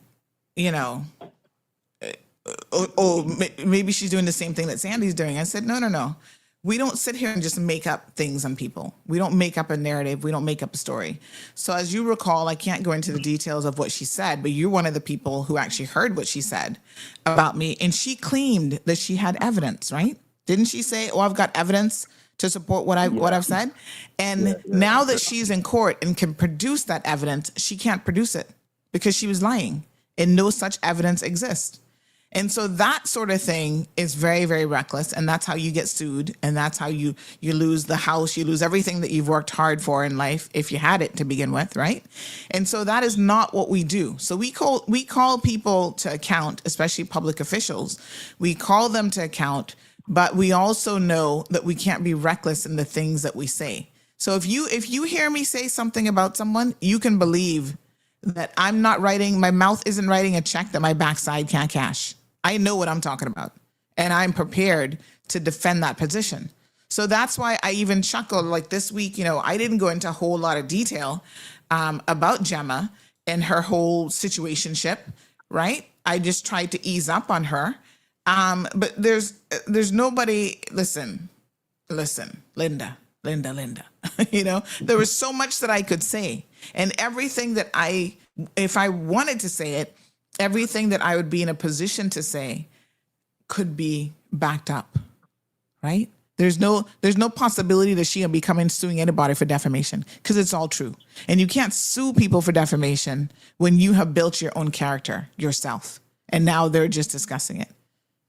she's doing the same thing that Sandy's doing. I said, no. We don't sit here and just make up things on people. We don't make up a narrative. We don't make up a story. So as you recall, I can't go into the details of what she said, but you're one of the people who actually heard what she said about me. And she claimed that she had evidence, right? Didn't she say, I've got evidence to support what I've said? And now that she's in court and can produce that evidence, she can't produce it because she was lying and no such evidence exists. And so that sort of thing is very, very reckless. And that's how you get sued. And that's how you lose the house. You lose everything that you've worked hard for in life, if you had it to begin with, right? And so that is not what we do. So we call people to account, especially public officials. We call them to account, but we also know that we can't be reckless in the things that we say. So if you hear me say something about someone, you can believe that I'm not writing, my mouth isn't writing a check that my backside can't cash. I know what I'm talking about, and I'm prepared to defend that position. So that's why I even chuckled like this week. I didn't go into a whole lot of detail about Gemma and her whole situationship, right? I just tried to ease up on her. But there's nobody. Listen, Linda. There was so much that I could say, and everything that if I wanted to say it, everything that I would be in a position to say could be backed up, right? There's no possibility that she'll be suing anybody for defamation because it's all true. And you can't sue people for defamation when you have built your own character yourself. And now they're just discussing it.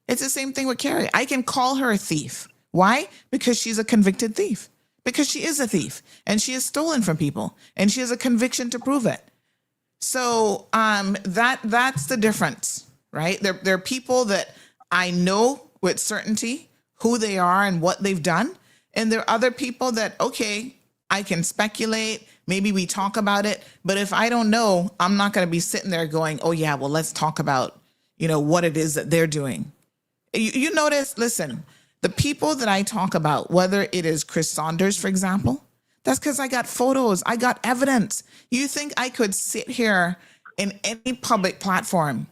It's the same thing with Carrie. I can call her a thief. Why? Because she's a convicted thief. Because she is a thief and she has stolen from people and she has a conviction to prove it. So that's the difference, right? There are people that I know with certainty who they are and what they've done. And there are other people that, okay, I can speculate. Maybe we talk about it. But if I don't know, I'm not going to be sitting there going, oh, yeah, well, let's talk about, what it is that they're doing. You notice, listen, the people that I talk about, whether it is Chris Saunders, for example, that's because I got photos. I got evidence. You think I could sit here in any public platform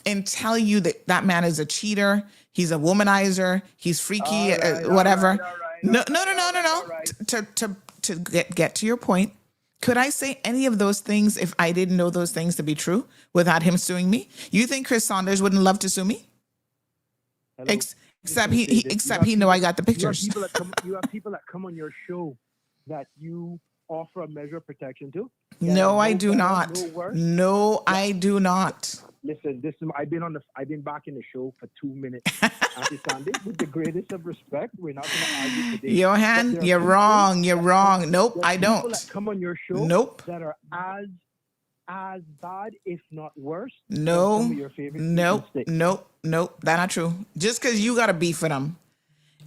and tell you that man is a cheater, he's a womanizer, he's freaky, whatever? No. To get to your point, Could I say any of those things if I didn't know those things to be true without him suing me? You think Chris Saunders wouldn't love to sue me? Hello. Except Just gonna say this. except he know I got the pictures. You have people that come on your show that you offer a measure of protection to. No, I do better, not. no worse. No, I do not. Listen, I've been back in the show for 2 minutes. Auntie Sandy, with the greatest of respect, we're not going to argue today. Johan, you're wrong. You're wrong. Nope, I People don't. that come on your show Nope. that are as bad, if not worse. No, than some of your favorite nope, sticks. nope, nope. That's not true. Just because you got a beef with them.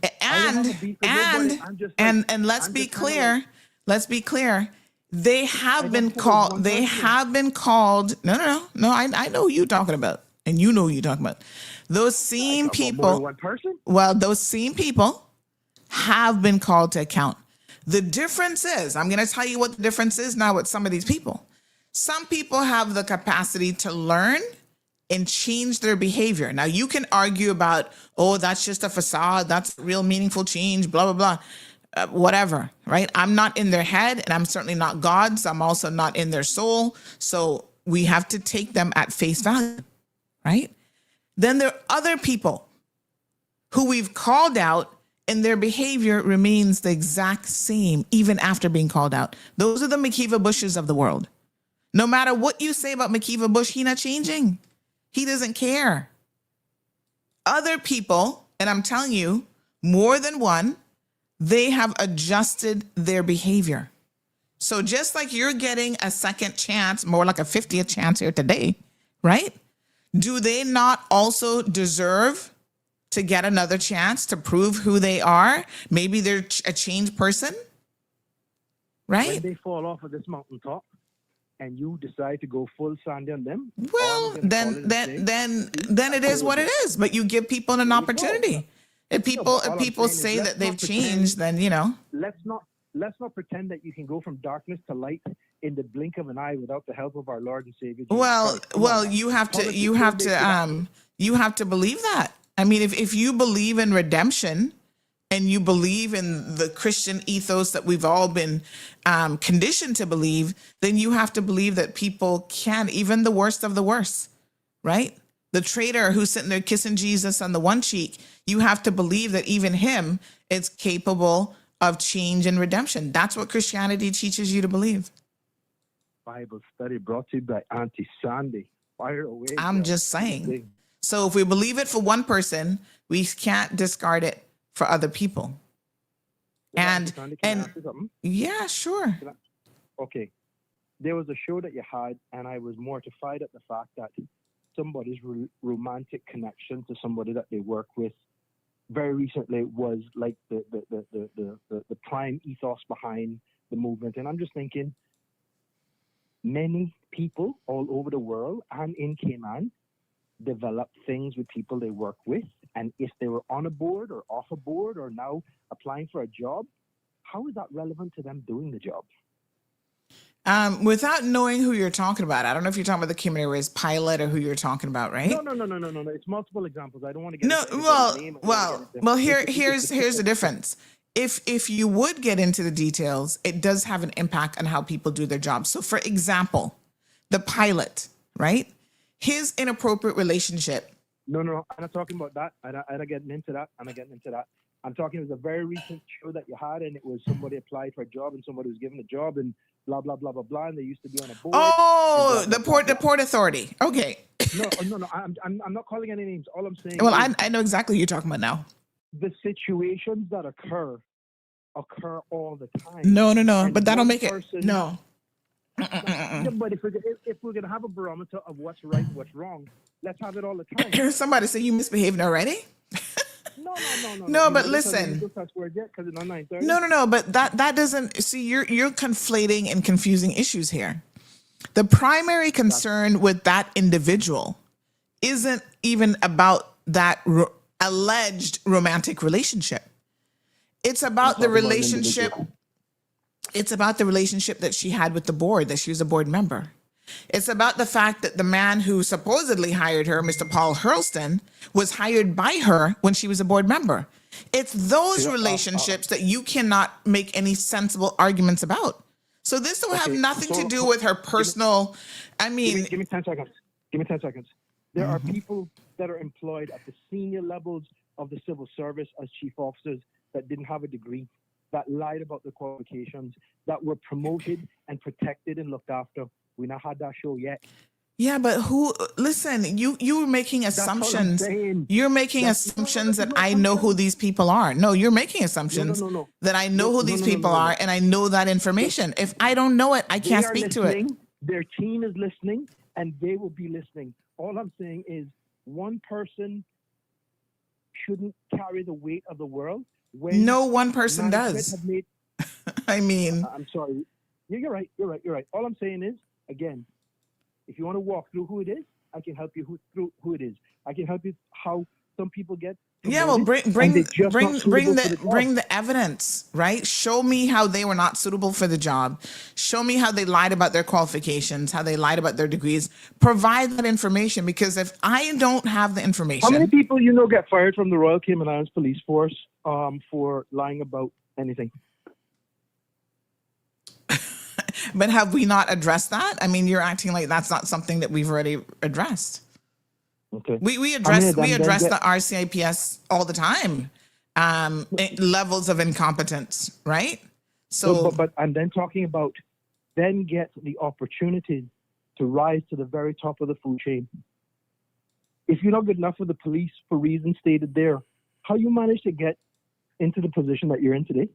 I don't have a beef with nobody. I'm just like- And let's I'm be just kinda clear. Let's be clear. They have been just said called. one They person. have been called. No. I know who you're talking about, and you know who you're talking about. Those same More than people. one person. Well, those same people have been called to account. The difference is, I'm going to tell you what the difference is now with some of these people. Some people have the capacity to learn and change their behavior. Now, you can argue about, oh, that's just a facade. That's real meaningful change, blah, blah, blah. Whatever, right? I'm not in their head, and I'm certainly not God, so I'm also not in their soul. So we have to take them at face value, right? Then there are other people who we've called out, and their behavior remains the exact same even after being called out. Those are the Makiva Bushes of the world. No matter what you say about Makiva Bush, he's not changing. He doesn't care. Other people, and I'm telling you, more than one, they have adjusted their behavior. So just like you're getting a second chance, more like a 50th chance here today, right? Do they not also deserve to get another chance to prove who they are? Maybe they're a changed person, right? When they fall off of this mountaintop and you decide to go full Sandy on them, Well, then it is what it is. But you give people an opportunity. If people all I'm people saying is say let's that they've not pretend- changed, then let's not pretend that you can go from darkness to light in the blink of an eye without the help of our Lord and Savior. Jesus Well, Christ. Come well, on, man. you have to Politics you don't have make it to happen. you have to believe that. I mean, if you believe in redemption and you believe in the Christian ethos that we've all been conditioned to believe, then you have to believe that people can, even the worst of the worst, right? The traitor who's sitting there kissing Jesus on the one cheek, you have to believe that even him is capable of change and redemption. That's what Christianity teaches you to believe. Bible study brought to you by Auntie Sandy. Fire away. I'm girl. just saying. So if we believe it for one person, we can't discard it for other people. Auntie Sandy, can I ask you something? Yeah, sure. Okay. There was a show that you had, and I was mortified at the fact that somebody's romantic connection to somebody that they work with very recently was like the prime ethos behind the movement. And I'm just thinking, many people all over the world and in Cayman develop things with people they work with. And if they were on a board or off a board or now applying for a job, how is that relevant to them doing the job? Without knowing who you're talking about, I don't know if you're talking about the community race pilot or who you're talking about, right? No. It's multiple examples. I don't want to get No, into anybody's name. I don't wanna get into- here's the difference. If you would get into the details, it does have an impact on how people do their jobs. So, for example, the pilot, right? His inappropriate relationship. No. I'm not talking about that. I'm not getting into that. I'm talking, it was a very recent show that you had, and it was somebody applied for a job, and somebody was given a job, and blah, blah, blah, blah, blah, and they used to be on a board. Oh, and blah, the blah, port authority. Okay. No. I'm not calling any names. All I'm saying Well, is I know exactly what you're talking about now. the situations that occur all the time. No. And But that'll one make it. person- No. Yeah, but if we're gonna have a barometer of what's right and what's wrong, let's have it all the time. Here's somebody say you misbehaving already. No. No, but You listen. just that's where it gets, 'cause it's on 9:30. No. But that doesn't. See, you're conflating and confusing issues here. The primary concern with that individual isn't even about that alleged romantic relationship. It's about the relationship. It's about the relationship that she had with the board, that she was a board member. It's about the fact that the man who supposedly hired her, Mr. Paul Hurlston, was hired by her when she was a board member. It's those relationships that you cannot make any sensible arguments about. So this will have Okay, nothing to so- do with her personal. I Give mean, me 10 seconds. Give me 10 seconds. There are Mm-hmm. people that are employed at the senior levels of the civil service as chief officers that didn't have a degree, that lied about their qualifications, that were promoted and protected and looked after. We not had that show yet. yeah, but who? Listen, you're making That's all I'm assumptions. saying. You're making That's- assumptions no, that no, I know who these people are. No, you're making assumptions no. that I know who these people No. are, and I know that information. If I don't know it, I They can't are speak to it. listening. Their team is listening, and they will be listening. All I'm saying is one person shouldn't carry the weight of the world. When No one person management does. have made, I mean, I'm sorry. Yeah, you're right. All I'm saying is, again, if you want to walk through who it is, I can help you through who it is. I can help you how some people get. yeah, well, promoted bring and they're just not suitable for the job. bring the evidence, right? Show me how they were not suitable for the job. Show me how they lied about their qualifications, how they lied about their degrees. Provide that information, because if I don't have the How many information, people you know get fired from the Royal Cayman Islands Police Force for lying about anything? but have we not addressed that? I mean, you're acting like that's not something that we've already addressed. Okay. We address then the get- RCIPS all the time. Levels of incompetence, right? So but and then talking about then get the opportunity to rise to the very top of the food chain. If you're not good enough for the police for reasons stated there, how you manage to get into the position that you're in today?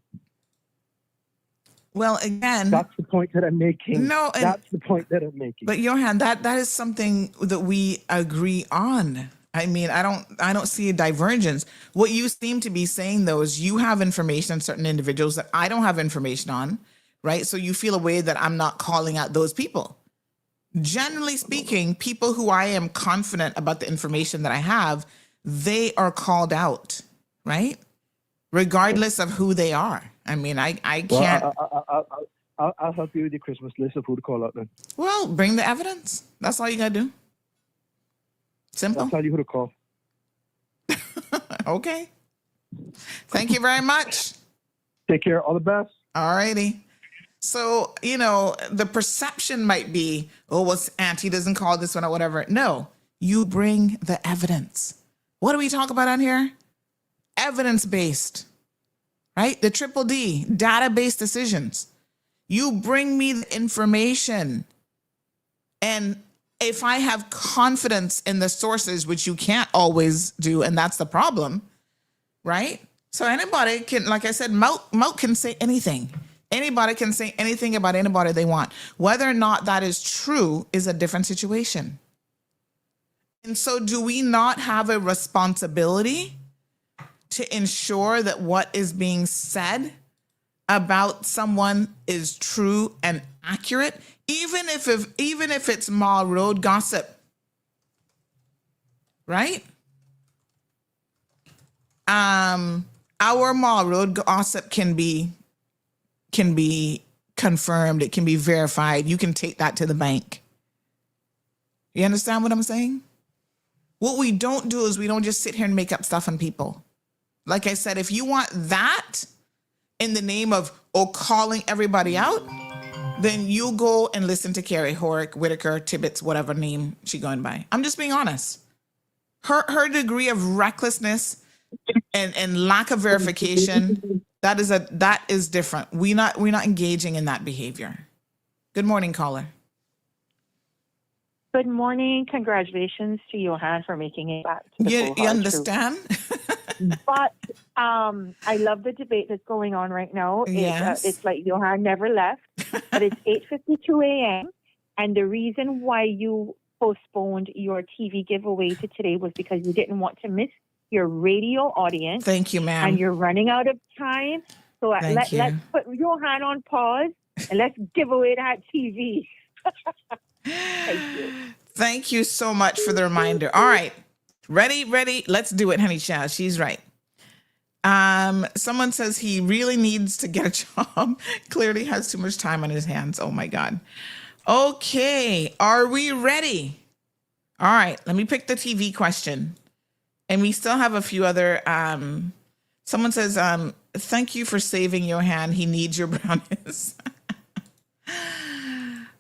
well, again, That's the point that I'm making. No, and- that's the point that I'm making. but Johan, that is something that we agree on. I mean, I don't see a divergence. What you seem to be saying though is you have information on certain individuals that I don't have information on, right? So you feel a way that I'm not calling out those people. Generally speaking, people who I am confident about the information that I have, they are called out, right? Regardless of who they are. I mean, I can't. I'll help you with your Christmas list of who to call out then. Well, bring the evidence. That's all you gotta do. Simple. I'll tell you who to call. Okay. Thank you very much. Take care. All the best. All righty. So, the perception might be, oh, well, Auntie doesn't call this one or whatever. No, you bring the evidence. What do we talk about on here? Evidence-based, right? The triple D, data-based decisions. You bring me the information. And if I have confidence in the sources, which you can't always do, and that's the problem, right? So anybody can, like I said, Mout can say anything. Anybody can say anything about anybody they want. Whether or not that is true is a different situation. And so do we not have a responsibility to ensure that what is being said about someone is true and accurate, even if it's mall road gossip, right? Our mall road gossip can be confirmed. It can be verified. You can take that to the bank. You understand what I'm saying? What we don't do is we don't just sit here and make up stuff on people. Like I said, if you want that in the name of calling everybody out, then you go and listen to Carrie Horick, Whitaker, Tibbetts, whatever name she's going by. I'm just being honest. Her degree of recklessness and lack of verification, that is different. We're not engaging in that behavior. Good morning, caller. Good morning. Congratulations to Johan for making it back to the You Full Hard understand? But I love the debate that's going on right now. Yes. It's like Johan never left, but it's 8:52 a.m. And the reason why you postponed your TV giveaway to today was because you didn't want to miss your radio audience. Thank you, ma'am. And you're running out of time. So let's put Johan on pause and let's give away that TV. Thank you. Thank you so much for the reminder. All right. Ready? Let's do it, honey child. She's right. Someone says he really needs to get a job. Clearly has too much time on his hands. Oh my God. Okay. Are we ready? All right. Let me pick the TV question. And we still have a few other, someone says, thank you for saving Johan. He needs your brownies.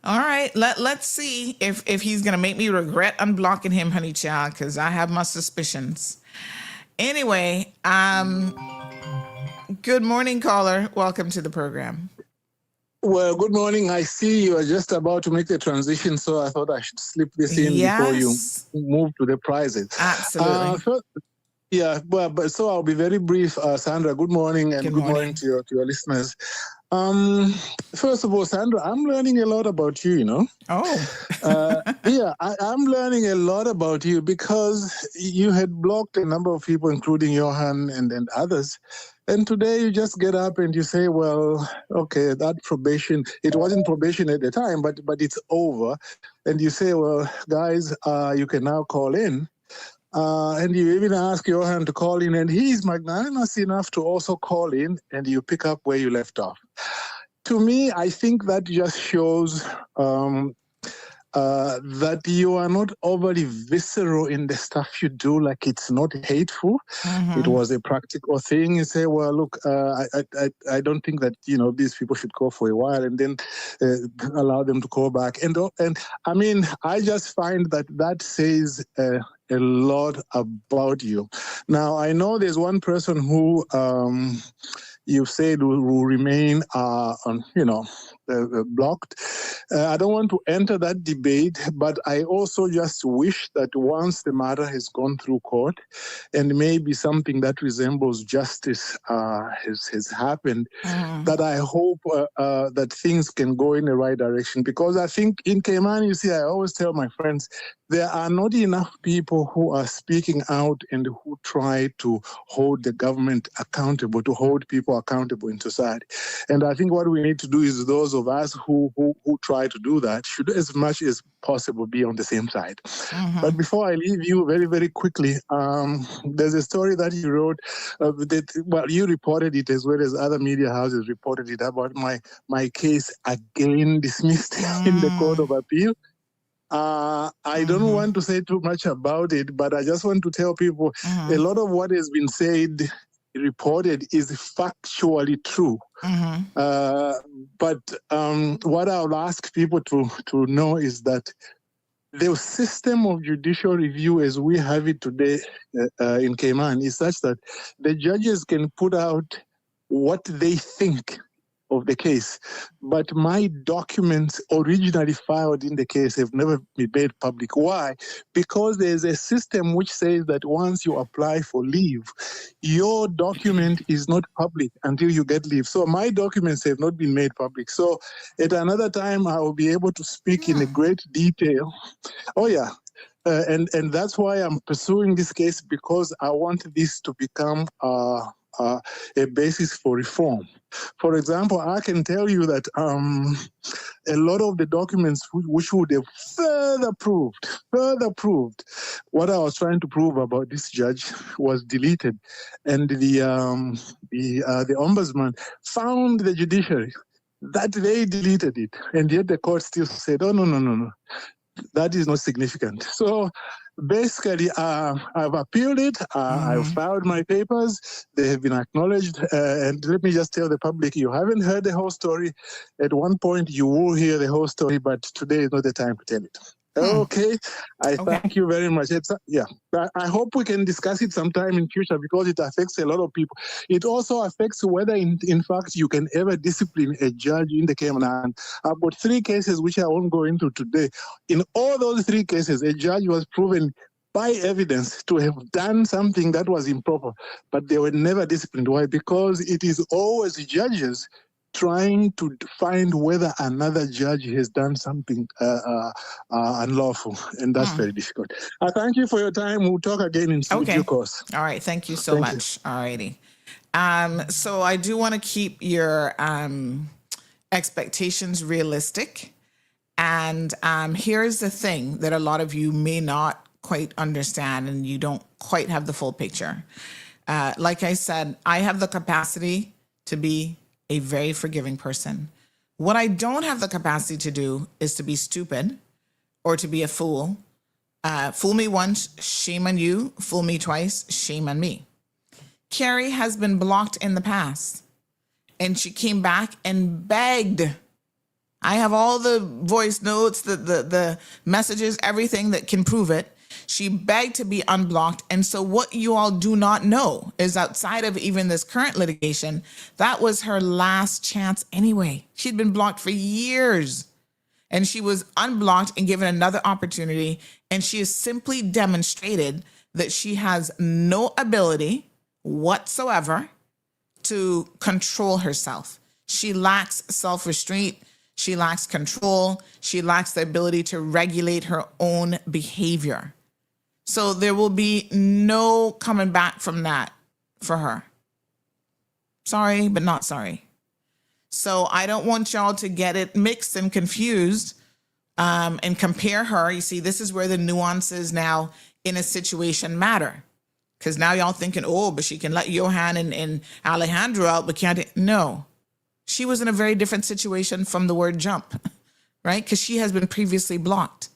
All right, let's see if he's gonna make me regret unblocking him, honey child, because I have my suspicions. Anyway, good morning, caller. Welcome to the program. Well, good morning. I see you are just about to make the transition, so I thought I should slip this in before you Yes, move to the prizes. absolutely. First, yeah, but so I'll be very brief. Sandra, good morning, and Good good morning morning. to your listeners. First of all, Sandra, I'm learning a lot about you, you know. Oh, Yeah, I'm learning a lot about you because you had blocked a number of people, including Johan and others. And today you just get up and you say, well, okay, that probation, it wasn't probation at the time, but it's over. And you say, well, guys, you can now call in. And you even ask Johan to call in, and he's magnanimous enough to also call in, and you pick up where you left off. To me, I think that just shows that you are not overly visceral in the stuff you do, like it's not hateful. It was a practical thing. You say, well, look, I don't think that, you know, these people should go for a while and then allow them to call back. And I mean, I just find that says a lot about you. Now, I know there's one person who you've said will remain blocked. I don't want to enter that debate, but I also just wish that once the matter has gone through court and maybe something that resembles justice has happened, that I hope that things can go in the right direction. Because I think in Cayman, you see, I always tell my friends, there are not enough people who are speaking out and who try to hold the government accountable, to hold people accountable in society. And I think what we need to do is those of us who try to do that should, as much as possible, be on the same side. But before I leave you, very, very quickly, there's a story that you wrote, you reported it as well as other media houses reported it about my case again dismissed in the Court of Appeal. I don't want to say too much about it, but I just want to tell people a lot of what has been said, reported, is factually true. But what I'll ask people to know is that the system of judicial review as we have it today in Cayman is such that the judges can put out what they think of the case, but my documents originally filed in the case have never been made public. Why? Because there's a system which says that once you apply for leave, your document is not public until you get leave. So my documents have not been made public. So at another time, I will be able to speak in a great detail. Oh, yeah. And that's why I'm pursuing this case, because I want this to become a basis for reform. For example, I can tell you that a lot of the documents which would have further proved what I was trying to prove about this judge was deleted, and the ombudsman found the judiciary that they deleted it, and yet the court still said, "Oh no. That is not significant." So basically, I've appealed it. I've filed my papers. They have been acknowledged. And let me just tell the public, you haven't heard the whole story. At one point, you will hear the whole story, but today is not the time to tell it. Okay. Thank you very much. I hope we can discuss it sometime in future, because it affects a lot of people. It also affects whether, in fact, you can ever discipline a judge in the Cayman Islands. I've got 3 cases which I won't go into today. In all those 3 cases, a judge was proven by evidence to have done something that was improper, but they were never disciplined. Why? Because it is always judges trying to find whether another judge has done something unlawful, and that's very difficult. I thank you for your time. We'll talk again in due course. All right. Thank you so much. All righty. So I do want to keep your expectations realistic. And here's the thing that a lot of you may not quite understand, and you don't quite have the full picture. Like I said, I have the capacity to be a very forgiving person. What I don't have the capacity to do is to be stupid or to be a fool. Fool me once, shame on you. Fool me twice, shame on me. Carrie has been blocked in the past, and she came back and begged I have all the voice notes, the messages, everything that can prove it. She begged to be unblocked. And so what you all do not know is outside of even this current litigation, that was her last chance anyway. She'd been blocked for years and she was unblocked and given another opportunity. And she has simply demonstrated that she has no ability whatsoever to control herself. She lacks self-restraint. She lacks control. She lacks the ability to regulate her own behavior. So there will be no coming back from that for her. Sorry, but not sorry. So I don't want y'all to get it mixed and confused and compare her. You see, this is where the nuances now in a situation matter. Because now y'all thinking, oh, but she can let Johan and Alejandro out, but can't. No, she was in a very different situation from the word jump, right? Because she has been previously blocked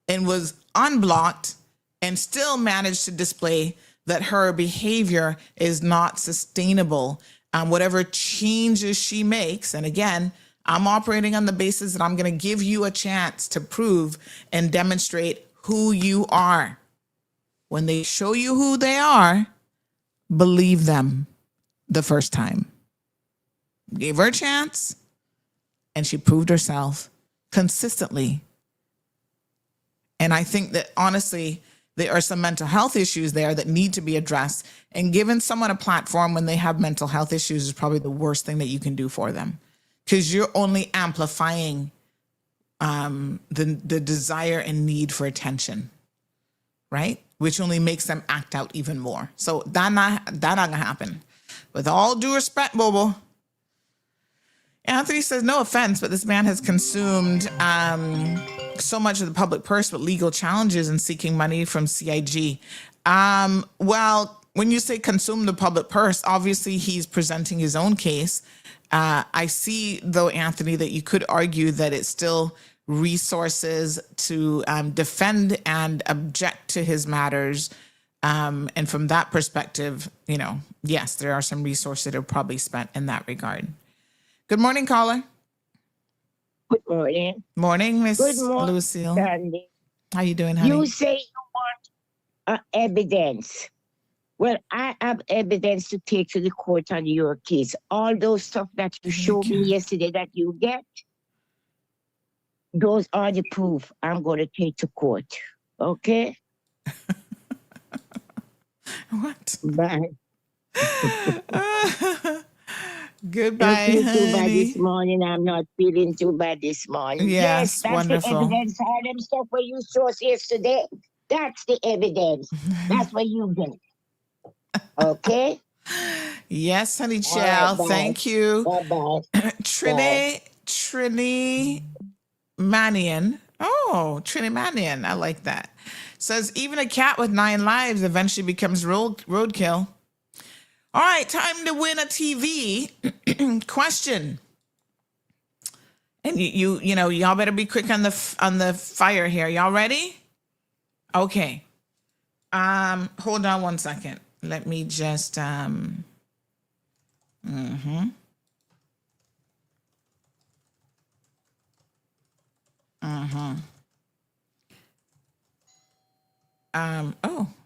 and was unblocked and still managed to display that her behavior is not sustainable. Whatever changes she makes, and again, I'm operating on the basis that I'm going to give you a chance to prove and demonstrate who you are. When they show you who they are, believe them the first time. Gave her a chance, and she proved herself consistently. And I think that honestly, there are some mental health issues there that need to be addressed. And giving someone a platform when they have mental health issues is probably the worst thing that you can do for them, because you're only amplifying the desire and need for attention, right? Which only makes them act out even more. So that not gonna happen. With all due respect, Bobo. Anthony says, no offense, but this man has consumed so much of the public purse with legal challenges and seeking money from CIG. Well, when you say consume the public purse, obviously he's presenting his own case. I see, though, Anthony, that you could argue that it's still resources to defend and object to his matters. And from that perspective, you know, yes, there are some resources that are probably spent in that regard. Good morning, caller. Good morning. Morning, Miss Good morning, Lucille. Sandy. How you doing, honey? You say you want evidence. Well, I have evidence to take to the court on your case. All those stuff that you showed me yesterday that you get, those are the proof I'm going to take to court. Okay? What? Bye. Goodbye, I feel too bad honey. this morning. I'm not feeling too bad this morning. Yes, that's wonderful. the evidence. All them stuff where you showed us yesterday, that's the evidence. That's what you get. Okay? Yes, honey, All child. right, bye. Thank you. Bye-bye. Trini Manion. Oh, Trini Manion. I like that. Says, even a cat with 9 lives eventually becomes roadkill. All right, time to win a TV. Question. And you know, y'all better be quick on the fire here. Y'all ready? Okay. Hold on one second. Let me just oh,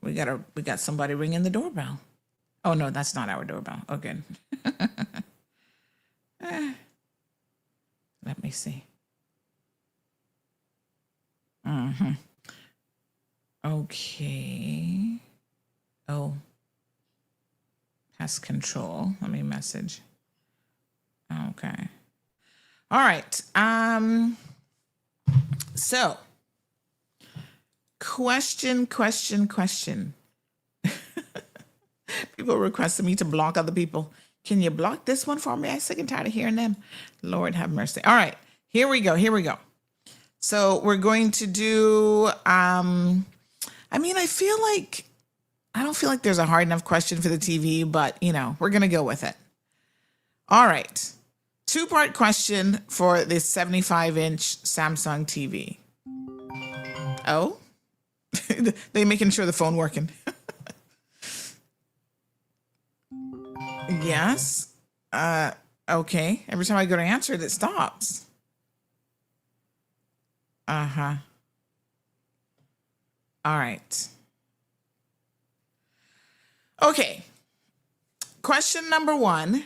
we got somebody ringing the doorbell. Oh no, that's not our doorbell. Oh, good. Let me see. Okay. Oh. Pest control. Let me message. Okay. All right. So, question. People requested me to block other people. Can you block this one for me? I'm sick and tired of hearing them. Lord have mercy. All right. Here we go. So we're going to do, I don't feel like there's a hard enough question for the TV, but, you know, we're going to go with it. All right. 2-part question for this 75-inch Samsung TV. Oh, they making sure the phone working. Yes. Okay. Every time I go to answer it, it stops. Uh-huh. All right. Okay. Question number 1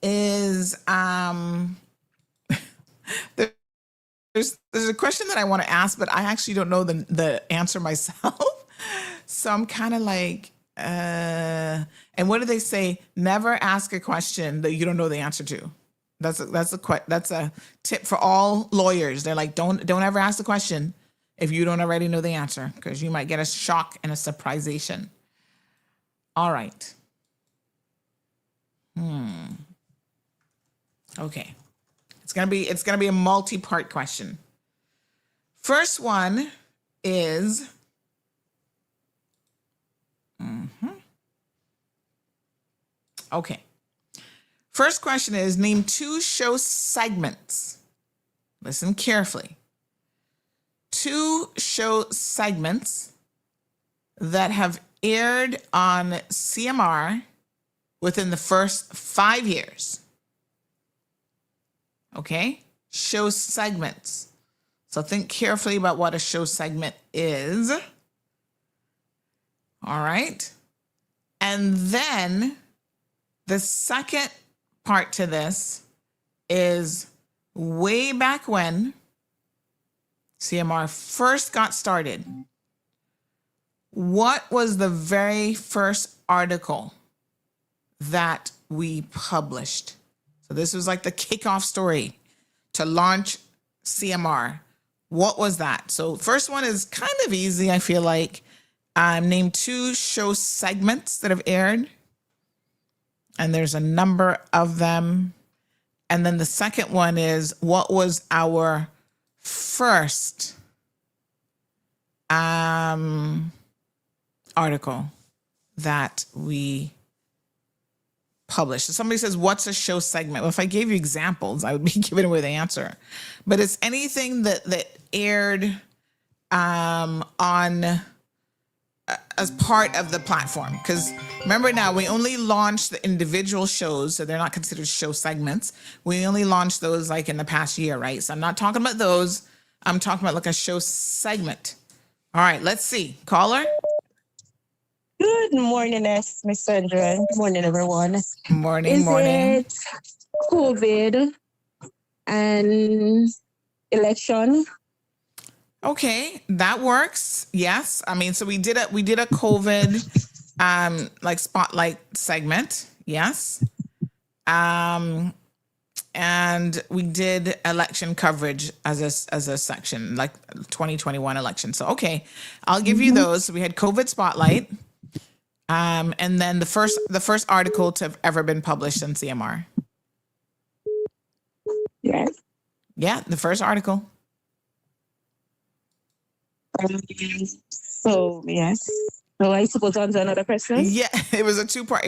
is there's a question that I want to ask, but I actually don't know the answer myself. So I'm kind of like, and what do they say? Never ask a question that you don't know the answer to. That's a tip for all lawyers. They're like, don't ever ask the question if you don't already know the answer, because you might get a shock and a surprisation. All right. Okay. It's gonna be a multi-part question. First one is okay. First question is, name 2 show segments. Listen carefully. 2 show segments that have aired on CMR within the first 5 years. Okay? Show segments. So think carefully about what a show segment is. All right? And then the second part to this is way back when CMR first got started, what was the very first article that we published? So this was like the kickoff story to launch CMR. What was that? So first one is kind of easy, I feel like. Name 2 show segments that have aired. And there's a number of them. And then the second one is, what was our first article that we published? So somebody says, what's a show segment? Well, if I gave you examples, I would be giving away the answer. But it's anything that aired on as part of the platform. Because remember now, we only launched the individual shows, so they're not considered show segments. We only launched those like in the past year, right? So I'm not talking about those. I'm talking about like a show segment. All right, let's see. Caller? Good morning, Miss Sandra. Good morning, everyone. Morning. Is it COVID and election? Okay, that works. Yes. I mean, so we did a COVID like spotlight segment. Yes. And we did election coverage as a section, like 2021 election. So okay, I'll give you those. So we had COVID spotlight. And then the first article to have ever been published in CMR. Yes. Yeah, the first article. So yes. So I suppose on to another question. Yeah, it was a two-part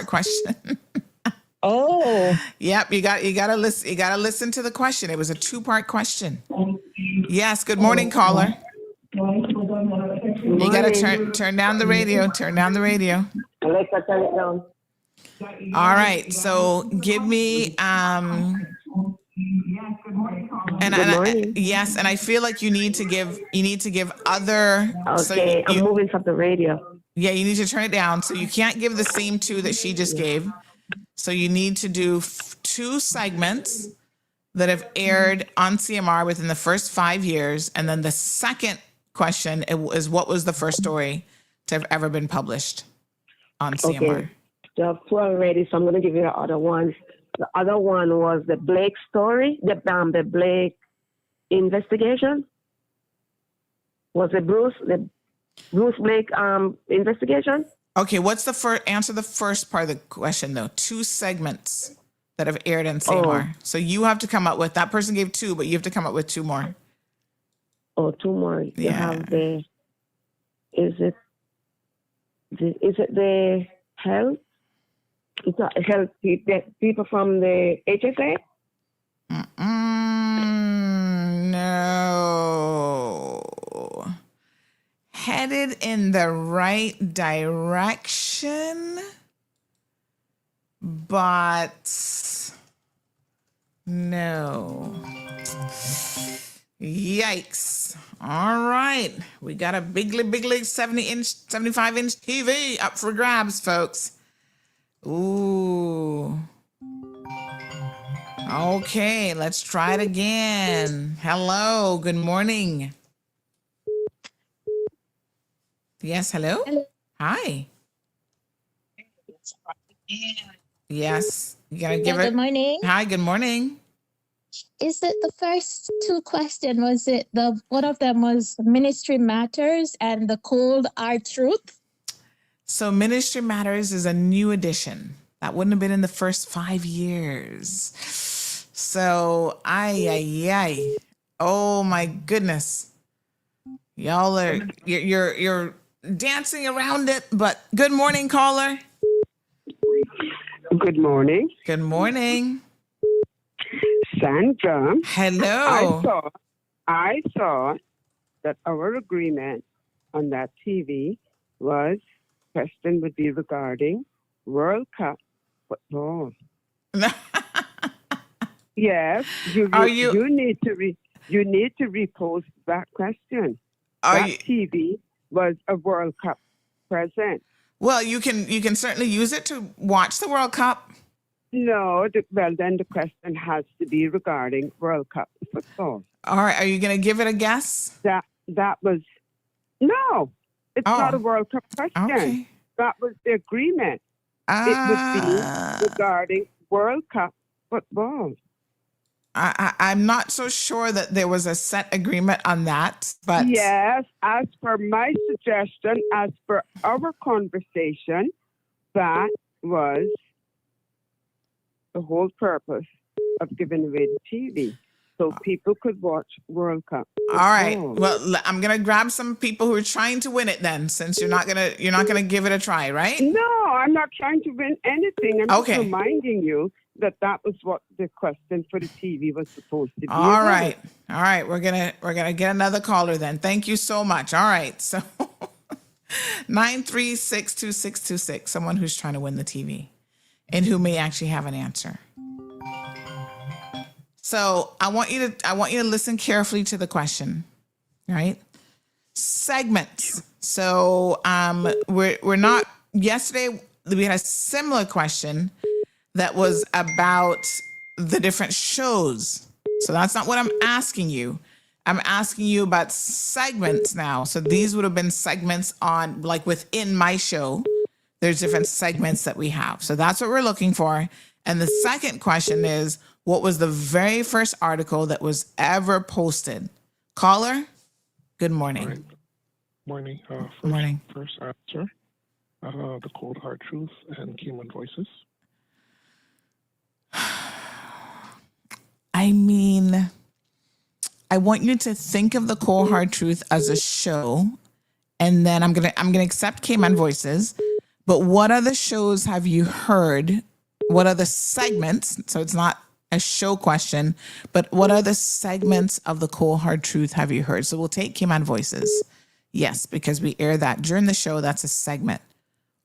question. Oh. Yep, you gotta listen to the question. It was a 2-part question. Yes, good morning, caller. You gotta turn down the radio. Turn down the radio. Alexa, turn it down. All right, so give me yes, and I feel like you need to give other. Okay, I'm moving from the radio. Yeah, you need to turn it down. So you can't give the same 2 that she just gave. So you need to do 2 segments that have aired on CMR within the first 5 years, and then the second question is, what was the first story to have ever been published on CMR? Okay, you have 2 already, so I'm going to give you the other ones. The other one was the Blake story, the Blake investigation. Was it Bruce Blake investigation? Okay, what's the first? Answer the first part of the question though. 2 segments that have aired on CMR. Oh. So you have to come up with, that person gave 2, but you have to come up with 2 more. Oh, 2 more. You have the. Is it the health? It's not health people from the HSA? No. Headed in the right direction, but no. Yikes. All right. We got a big league 75-inch TV up for grabs, folks. Ooh. Okay, let's try it again. Hello, good morning. Yes, hello? Hello. Hi. Yes. You gotta give it. Good morning. Hi, good morning. Is it the first two questions? Was it one of them was Ministry Matters and the Cold Hard Truth? So Ministry Matters is a new edition. That wouldn't have been in the first 5 years. So, ay. Oh my goodness. Y'all are you're dancing around it, but good morning, caller. Good morning. Good morning. Sandra. Hello. I saw that our agreement on that TV was question would be regarding World Cup football. Yes, you need to repost that question. TV was a World Cup present. Well, you can certainly use it to watch the World Cup. No, then the question has to be regarding World Cup football. All right, are you going to give it a guess? That was no. It's not a World Cup question. Okay. That was the agreement. It would be regarding World Cup football. I'm not so sure that there was a set agreement on that, but yes, as per my suggestion, as per our conversation, that was the whole purpose of giving away the TV, so people could watch World Cup. All right. Well, I'm gonna grab some people who are trying to win it then, since you're not gonna give it a try, right? No, I'm not trying to win anything. I'm just reminding you that was what the question for the TV was supposed to be. All right. We're gonna get another caller then. Thank you so much. All right. So 9362626. Someone who's trying to win the TV, and who may actually have an answer. So I want you to listen carefully to the question. Right? Segments. So we're not. Yesterday we had a similar question that was about the different shows. So that's not what I'm asking you. I'm asking you about segments now. So these would have been segments on, like, within my show. There's different segments that we have. So that's what we're looking for. And the second question is, what was the very first article that was ever posted? Caller, good morning. Right. Morning. Morning. First answer, the Cold Hard Truth and Human Voices. I mean, I want you to think of the Cold Hard Truth as a show, and then I'm gonna accept Cayman Voices. But what other shows have you heard? What other segments? So it's not a show question, but what other segments of the Cold Hard Truth have you heard? So we'll take Cayman Voices, yes, because we air that during the show. That's a segment.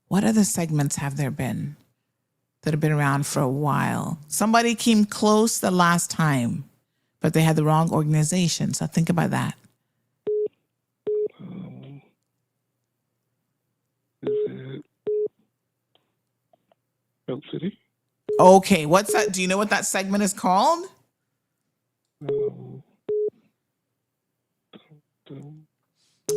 What other segments have there been that have been around for a while? Somebody came close the last time, but they had the wrong organization. So think about that. Is it Belt City? Okay, what's that? Do you know what that segment is called?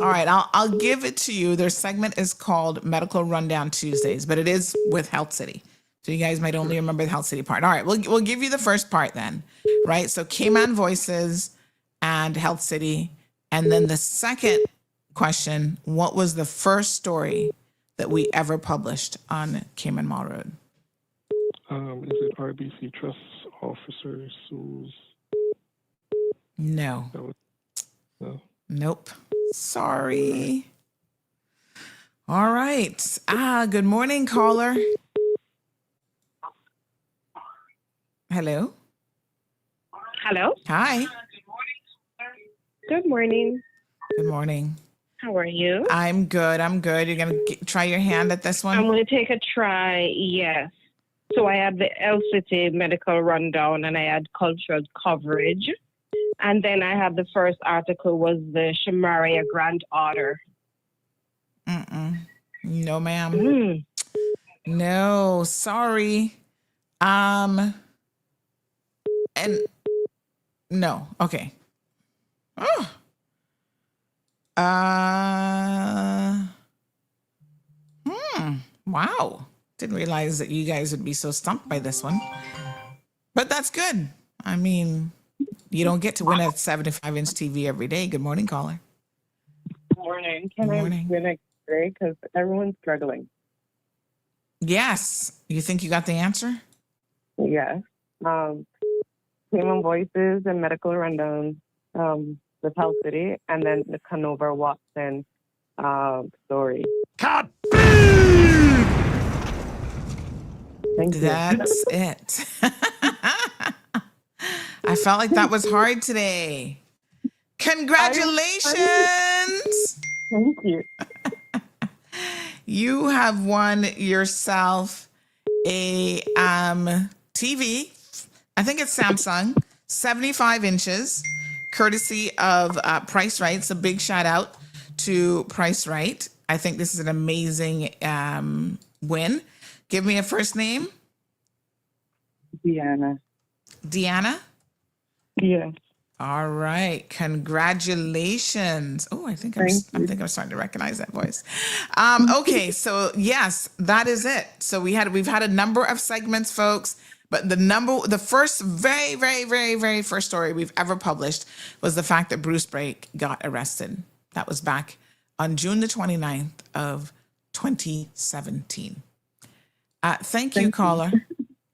All right, I'll give it to you. Their segment is called Medical Rundown Tuesdays, but it is with Health City. So you guys might only remember the Health City part. All right, we'll give you the first part then, right? So Cayman Voices and Health City. And then the second question, what was the first story that we ever published on Cayman Mall Road? Is it RBC Trust Officer Sue's? No. No. Nope. Sorry. All right. Good morning, caller. Hello. Hello. Hi. Good morning. Good morning. How are you? I'm good. You're going to try your hand at this one? I'm going to take a try, yes. So I had the L City medical rundown and I had cultural coverage. And then I have the first article was the Shamaria Grand Order. No, ma'am. Mm. No, sorry. And no. Okay. Oh. Wow. Didn't realize that you guys would be so stumped by this one. But that's good. I mean, you don't get to win a 75-inch TV every day. Good morning, caller. Morning. Can Good I morning. win a grade? Because everyone's struggling. Yes. You think you got the answer? Yes. Human voices and medical rundowns with Health City, and then the Canova Watson story. Cut! Thank you. That's it. I felt like that was hard today. Congratulations! Thank you. You have won yourself a TV. I think it's Samsung, 75 inches, courtesy of Price Right. So big shout out to Price Right. I think this is an amazing win. Give me a first name. Deanna. Deanna? Yes. All right. Congratulations. Oh, I think I'm starting to recognize that voice. Okay, so yes, that is it. So we've had a number of segments, folks, but the first very, very, very, very first story we've ever published was the fact that Bruce Brake got arrested. That was back on June the 29th of 2017. Thank you, caller.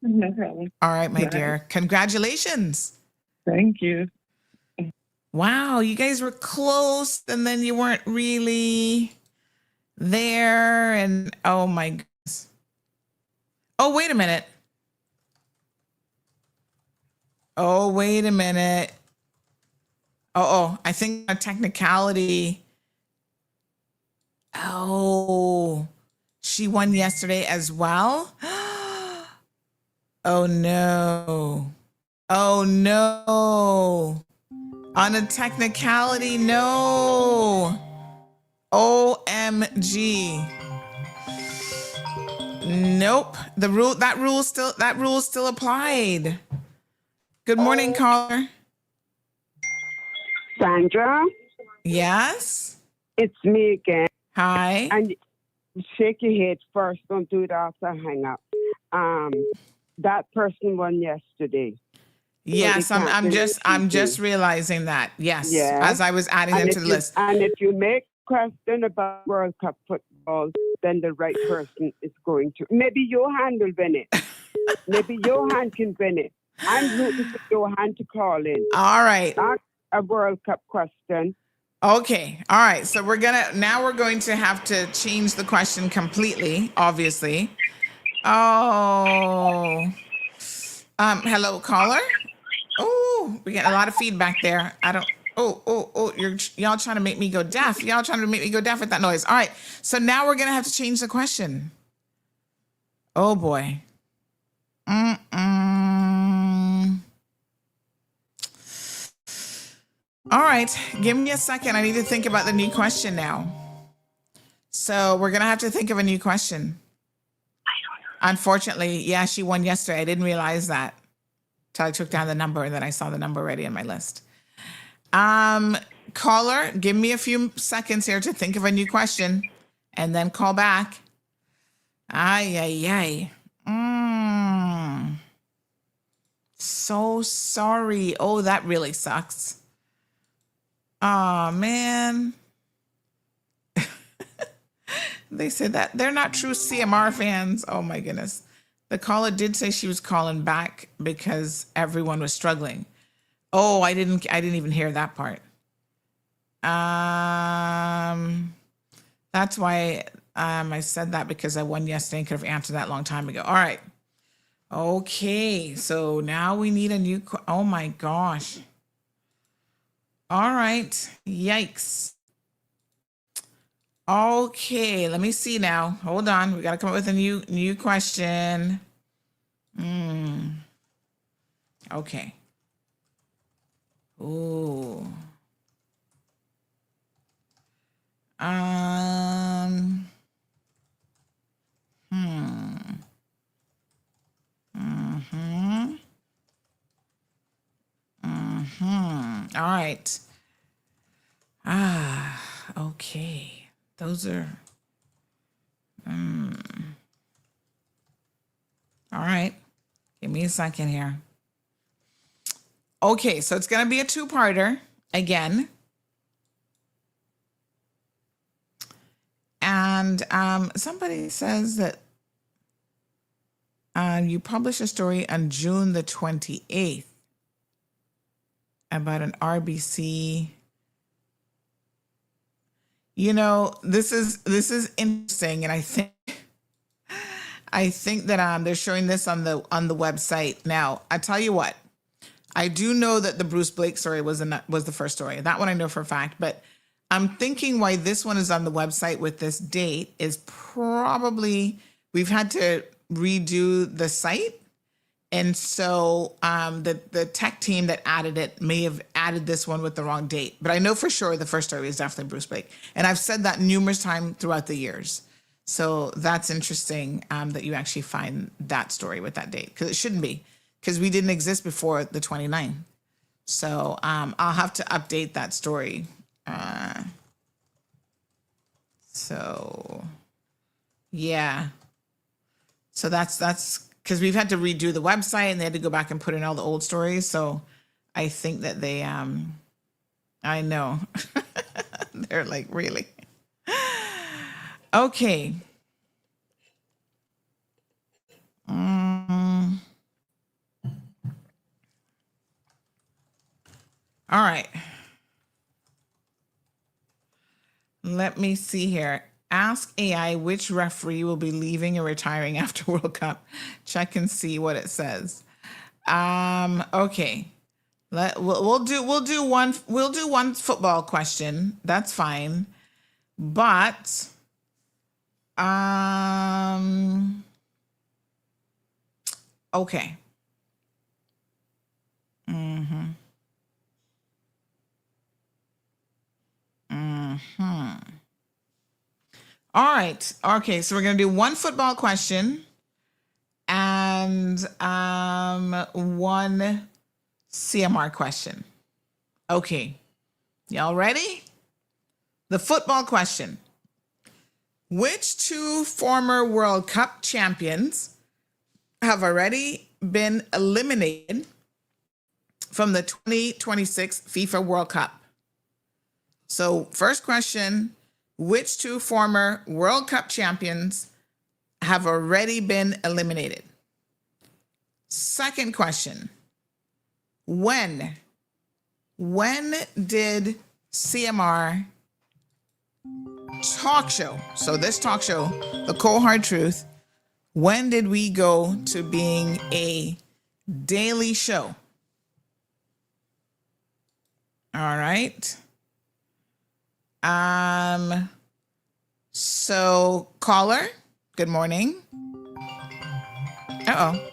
No problem. All right, my Bye. dear. Congratulations. Thank you. Wow, you guys were close and then you weren't really there. And oh my goodness. Oh, wait a minute. Oh, I think a technicality. Oh, she won yesterday as well. Oh no. Oh no. On a technicality, no. OMG. Nope. That rule still applied. Good morning, caller. Sandra? Yes? It's me again. Hi. And shake your head first. Don't do it after I hang up. That person won yesterday. Yes, I'm just realizing that. Yes. Yeah. As I was adding them to the list. And if you make a question about World Cup football, then the right person is going to. Maybe Johan will win it. Maybe Johan can win it. I'm rooting for Johan to call in. All right. Not a World Cup question. Okay. All right. So we're going to have to change the question completely, obviously. Oh. Hello, caller. Oh, we get a lot of feedback there. Y'all trying to make me go deaf. Y'all trying to make me go deaf with that noise. All right. So now we're going to have to change the question. Oh boy. All right. Give me a second. I need to think about the new question now. So we're going to have to think of a new question. Unfortunately, yeah, she won yesterday. I didn't realize that till I took down the number and then I saw the number already on my list. Caller, give me a few seconds here to think of a new question and then call back. Ay. So sorry. Oh, that really sucks. Oh, man. They said that they're not true CMR fans. Oh my goodness. The caller did say she was calling back because everyone was struggling. Oh, I didn't even hear that part. That's why I said that, because I won yesterday and could have answered that a long time ago. All right. Okay. So now we need a new, oh my gosh. All right. Yikes. Okay, let me see now. Hold on. We got to come up with a new question. Okay. Ooh. Um. Mm-hmm. All right. Okay. Those are. All right. Give me a second here. Okay, so it's going to be a two-parter again. And somebody says that you published a story on June the 28th about an RBC. You know, this is interesting, and I think that they're showing this on the website now. I tell you what, I do know that the Bruce Blake story was the first story. That one I know for a fact, but I'm thinking why this one is on the website with this date is probably we've had to redo the site. And so the tech team that added it may have added this one with the wrong date. But I know for sure the first story is definitely Bruce Blake. And I've said that numerous times throughout the years. So that's interesting that you actually find that story with that date, because it shouldn't be, because we didn't exist before the 29th. So I'll have to update that story. So yeah. So that's because we've had to redo the website and they had to go back and put in all the old stories. So I think that they I know. They're like, really? Okay. All right. Let me see here. Ask AI which referee will be leaving or retiring after World Cup. Check and see what it says. Okay. We'll do one football question. That's fine. But okay. All right. Okay, so we're gonna do one football question and one CMR question. Okay. Y'all ready? The football question. Which two former World Cup champions have already been eliminated from the 2026 FIFA World Cup? So, first question, which two former World Cup champions have already been eliminated? Second question, when did CMR talk show, so this talk show, The Cold Hard Truth, when did we go to being a daily show? All right. So caller, good morning. Uh-oh.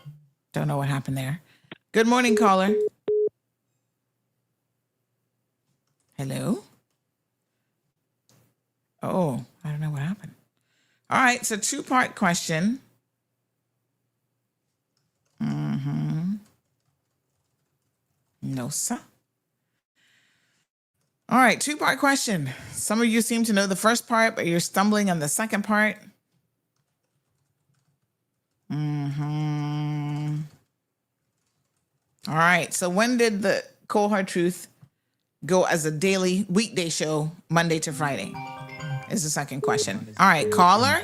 Don't know what happened there. Good morning, caller. Hello? Oh, I don't know what happened. All right, so two-part question. No, sir. All right, two-part question. Some of you seem to know the first part, but you're stumbling on the second part. All right, so when did the Cold Hard Truth go as a daily weekday show, Monday to Friday? Is the second question. All right, caller.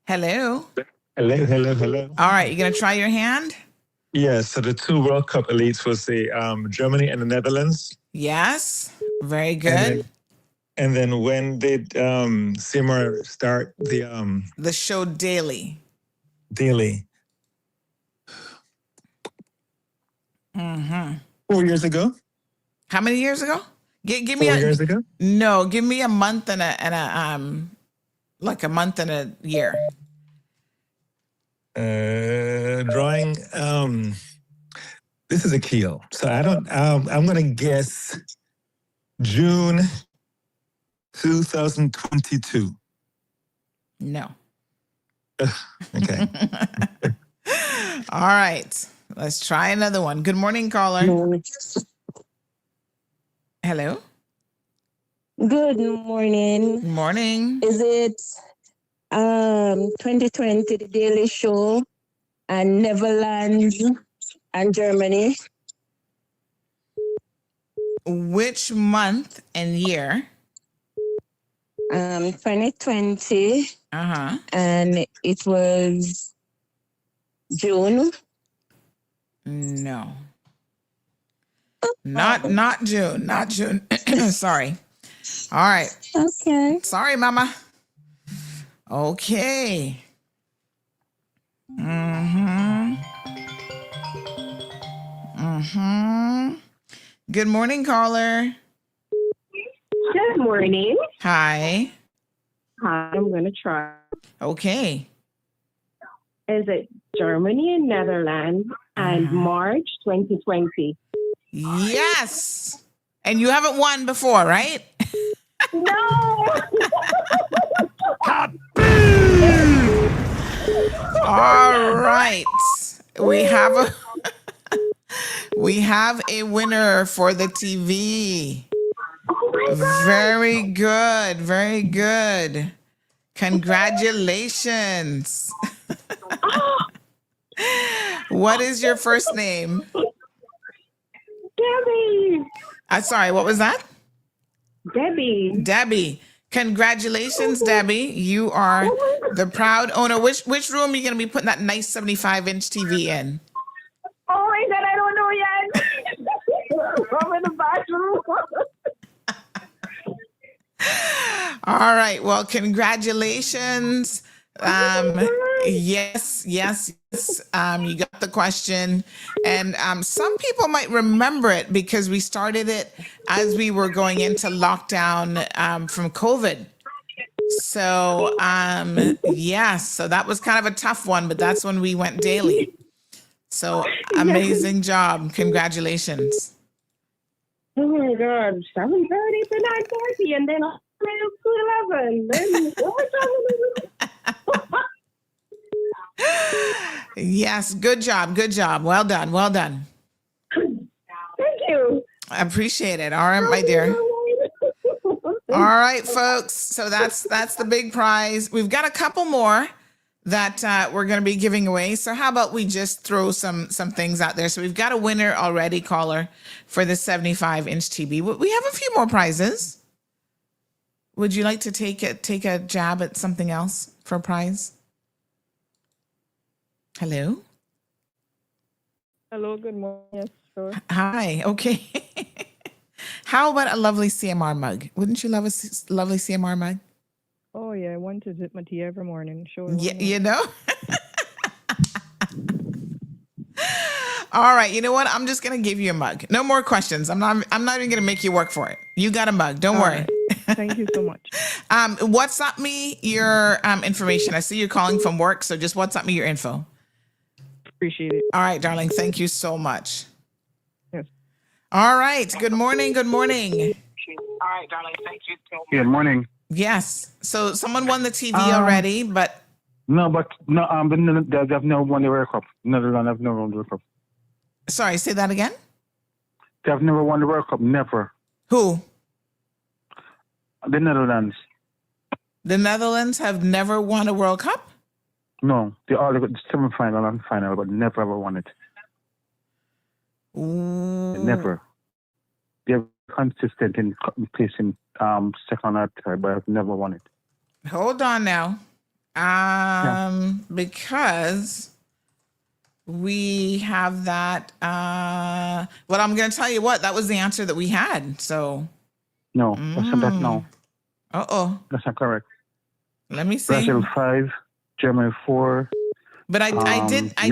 Hello. Hello. All right, you gonna try your hand? Yeah, so the two World Cup elites was the Germany and the Netherlands. Yes, very good. And then when did Simmer start the show daily? Daily? 4 years ago. How many years ago? Give 4 years ago. No, give me a month and a like a month and a year. Drawing This is a keel. So I don't, I'm going to guess June 2022. No. Okay. All right. Let's try another one. Good morning, caller. Hello. Good morning. Morning. Is it 2020 The Daily Show and Netherlands and Germany? Which month and year? 2020. Uh-huh. And it was June. No. Not June. Not June. Sorry. All right. Okay. Sorry, mama. Okay. Mm-hmm. Mm-hmm. Good morning, caller. Good morning. Hi. Hi, I'm going to try. Okay. Is it Germany and Netherlands and March 2020? Yes. And you haven't won before, right? No. All right. We have a winner for the TV. Very good. Very good. Congratulations. What is your first name? Debbie. Sorry, what was that? Debbie. Debbie. Congratulations, Debbie. You are the proud owner. Which room are you going to be putting that nice 75-inch TV in? Oh my God, I don't know yet. I'm in the bathroom. All right. Well, congratulations. Yes. You got the question. And some people might remember it because we started it as we were going into lockdown from COVID. So, so that was kind of a tough one, but that's when we went daily. So amazing job. Congratulations. Oh my God, 7:30 to 9:30, and then 11. Then Yes, good job. Good job. Well done. Well done. Thank you. I appreciate it. All right, my dear. All right, folks. So that's the big prize. We've got a couple more that we're going to be giving away. So how about we just throw some things out there? So we've got a winner already, caller, for the 75-inch TV. We have a few more prizes. Would you like to take a jab at something else for a prize? Hello? Hello, good morning. Yes, sure. Hi. Okay. How about a lovely CMR mug? Wouldn't you love a lovely CMR mug? Oh, yeah, I want to dip my tea every morning. Sure. Yeah, you know? All right. You know what? I'm just going to give you a mug. No more questions. I'm not even going to make you work for it. You got a mug. Don't worry. Right. Thank you so much. WhatsApp me your information. I see you're calling from work, so just WhatsApp me your info. Appreciate it. All right, darling. Thank you so much. Yes. All right. Good morning. Good morning. All right, darling. Thank you so much. Good morning. Yes. So someone won the TV already, but they have no won the World Cup. Netherlands have never won the World Cup. Sorry, say that again. They have never won the World Cup. Never. Who? The Netherlands. The Netherlands have never won a World Cup? No, they all got the semi-final and final, but never ever won it. Never. They're consistent in placing second or third, but have never won it. Hold on now. Because we have that. Well, I'm going to tell you what, that was the answer that we had. So. No, that's not that now. Uh-oh. That's not correct. Let me see. Brazil 5, Germany 4. But I did say,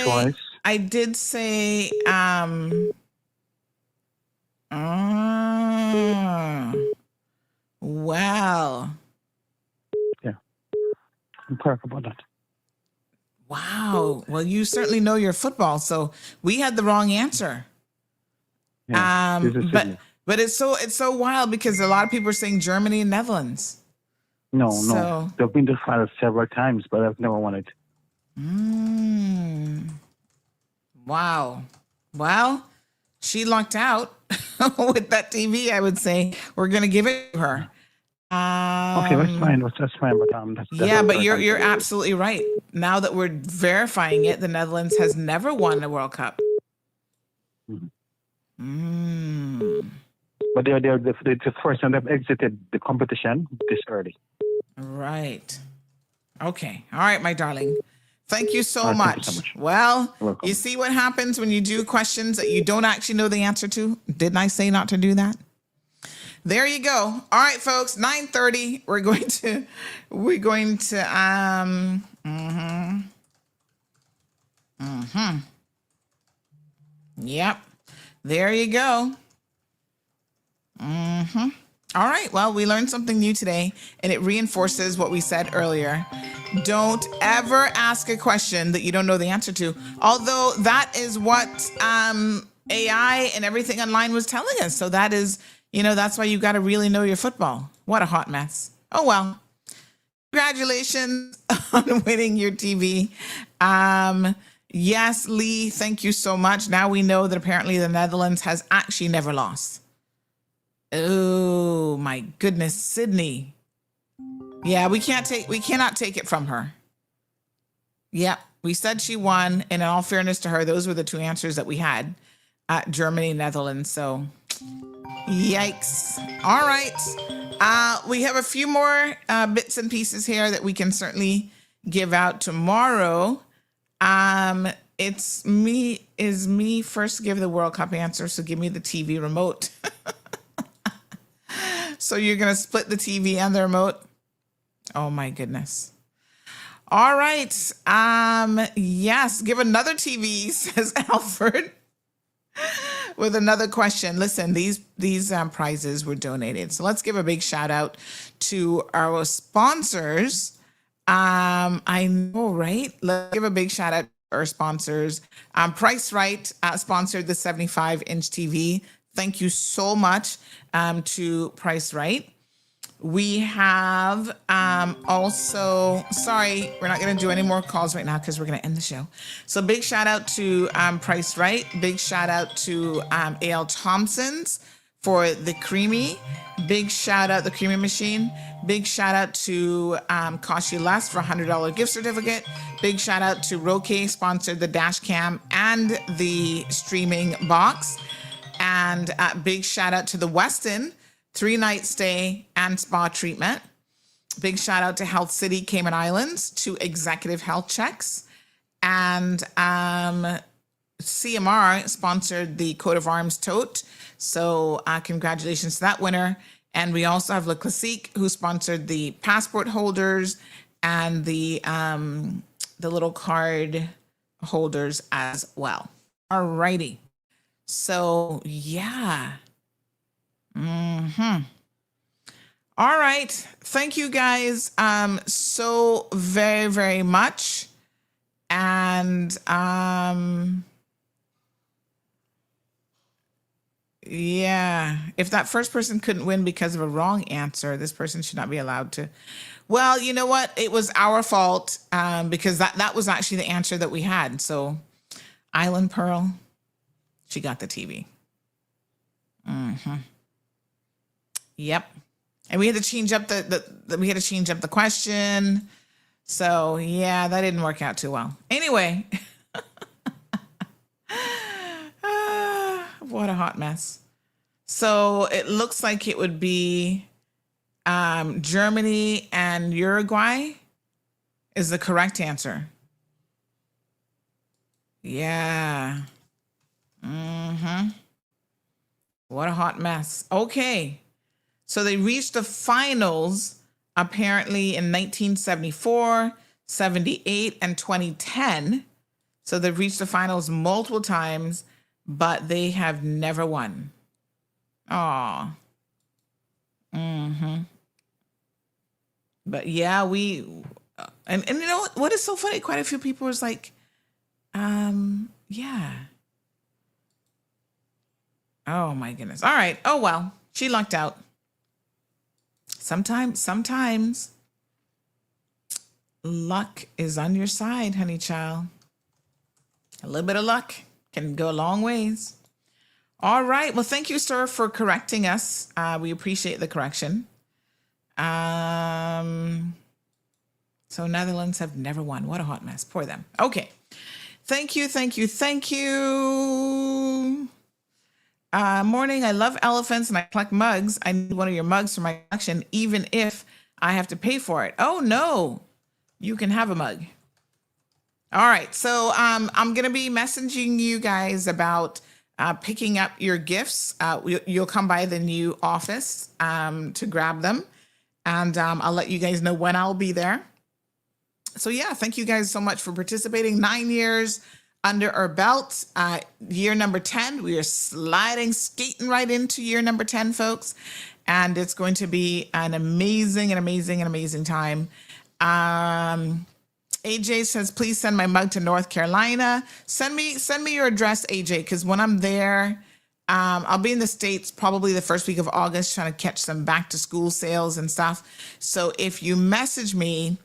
twice. I did say, wow. Yeah. I'm correct about that. Wow. Well, you certainly know your football, so we had the wrong answer. Yeah, this is Sydney. But it's so wild because a lot of people are saying Germany and Netherlands. No. They've been to the final several times, but I've never won it. Wow. Well, she lucked out with that TV, I would say. We're going to give it to her. Okay, that's fine. That's fine, but that's Yeah, but correct you're answer. absolutely right. Now that we're verifying it, the Netherlands has never won a World Cup. But they're the first time they've exited the competition this early. Right. Okay. All right, my darling. Thank you so All right, much. thank you so much. Well, You're welcome. you see what happens when you do questions that you don't actually know the answer to? Didn't I say not to do that? There you go. All right, folks, 9:30. We're going to Yep. There you go. All right. Well, we learned something new today, and it reinforces what we said earlier. Don't ever ask a question that you don't know the answer to. Although that is what AI and everything online was telling us. So that is, that's why you got to really know your football. What a hot mess. Oh, well. Congratulations on winning your TV. Yes, Lee, thank you so much. Now we know that apparently the Netherlands has actually never lost. Oh my goodness, Sydney. Yeah, we cannot take it from her. Yep, we said she won, and in all fairness to her, those were the two answers that we had at Germany, Netherlands. So, yikes. All right, we have a few more bits and pieces here that we can certainly give out tomorrow. It's me first give the World Cup answer, so give me the TV remote. So you're going to split the TV and the remote? Oh my goodness. All right. Yes, give another TV, says Alfred, with another question. Listen, these prizes were donated. So let's give a big shout out to our sponsors. I know, right? Let's give a big shout out to our sponsors. Price Right sponsored the 75-inch TV. Thank you so much to Price Right. We have also, sorry, we're not going to do any more calls right now because we're going to end the show. So big shout out to Price Right. Big shout out to A.L. Thompson's for the Creamy. Big shout out, the Creamy Machine. Big shout out to Cost You Less for a $100 gift certificate. Big shout out to Roque, sponsored the dash cam and the streaming box. And big shout out to the Westin, 3-night stay and spa treatment. Big shout out to Health City Cayman Islands, 2 executive health checks. And CMR sponsored the coat of arms tote. So congratulations to that winner. And we also have Le Classique, who sponsored the passport holders and the little card holders as well. All righty. So yeah. All right. Thank you guys so very, very much. And yeah, if that first person couldn't win because of a wrong answer, this person should not be allowed to. Well, you know what? It was our fault because that was actually the answer that we had. So Island Pearl, she got the TV. Yep. And we had to change up the question. So yeah, that didn't work out too well. Anyway, what a hot mess. So it looks like it would be Germany and Uruguay is the correct answer. Yeah. What a hot mess. Okay. So they reached the finals apparently in 1974, 78, and 2010. So they've reached the finals multiple times, but they have never won. Aw. But yeah, And you know what is so funny? Quite a few people was like, yeah. Oh my goodness. All right. Oh well, she lucked out. Sometimes luck is on your side, honey child. A little bit of luck can go a long ways. All right. Well, thank you, sir, for correcting us. We appreciate the correction. So Netherlands have never won. What a hot mess. Poor them. Okay. Thank you. Morning. I love elephants and I collect mugs. I need one of your mugs for my collection, even if I have to pay for it. Oh no, you can have a mug. All right. So I'm going to be messaging you guys about picking up your gifts. You'll come by the new office to grab them. And I'll let you guys know when I'll be there. So yeah, thank you guys so much for participating. 9 years under our belt. Year number 10. We are skating right into year number 10, folks. And it's going to be an amazing time. AJ says, please send my mug to North Carolina. Send me your address, AJ, because when I'm there, I'll be in the States probably the first week of August trying to catch some back to school sales and stuff. So if you message me,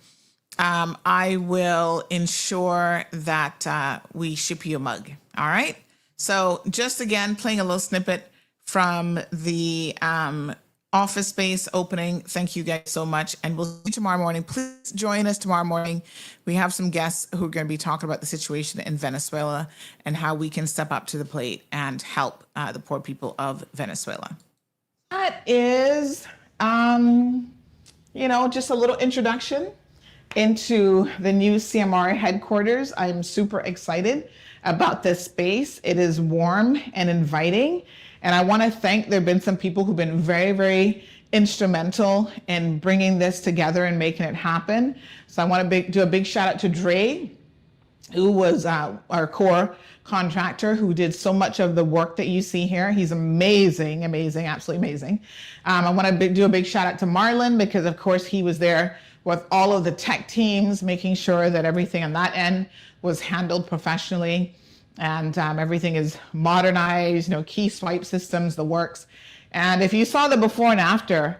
I will ensure that we ship you a mug. All right. So just again, playing a little snippet from the office space opening. Thank you guys so much. And we'll see you tomorrow morning. Please join us tomorrow morning. We have some guests who are going to be talking about the situation in Venezuela and how we can step up to the plate and help the poor people of Venezuela. That is, just a little introduction into the new CMR headquarters. I'm super excited about this space. It is warm and inviting. And I want to thank, there have been some people who've been very, very instrumental in bringing this together and making it happen. So I want to do a big shout out to Dre, who was our core contractor, who did so much of the work that you see here. He's amazing, absolutely amazing. I want to do a big shout out to Marlon, because of course he was there with all of the tech teams, making sure that everything on that end was handled professionally. And everything is modernized, key swipe systems, the works. And if you saw the before and after,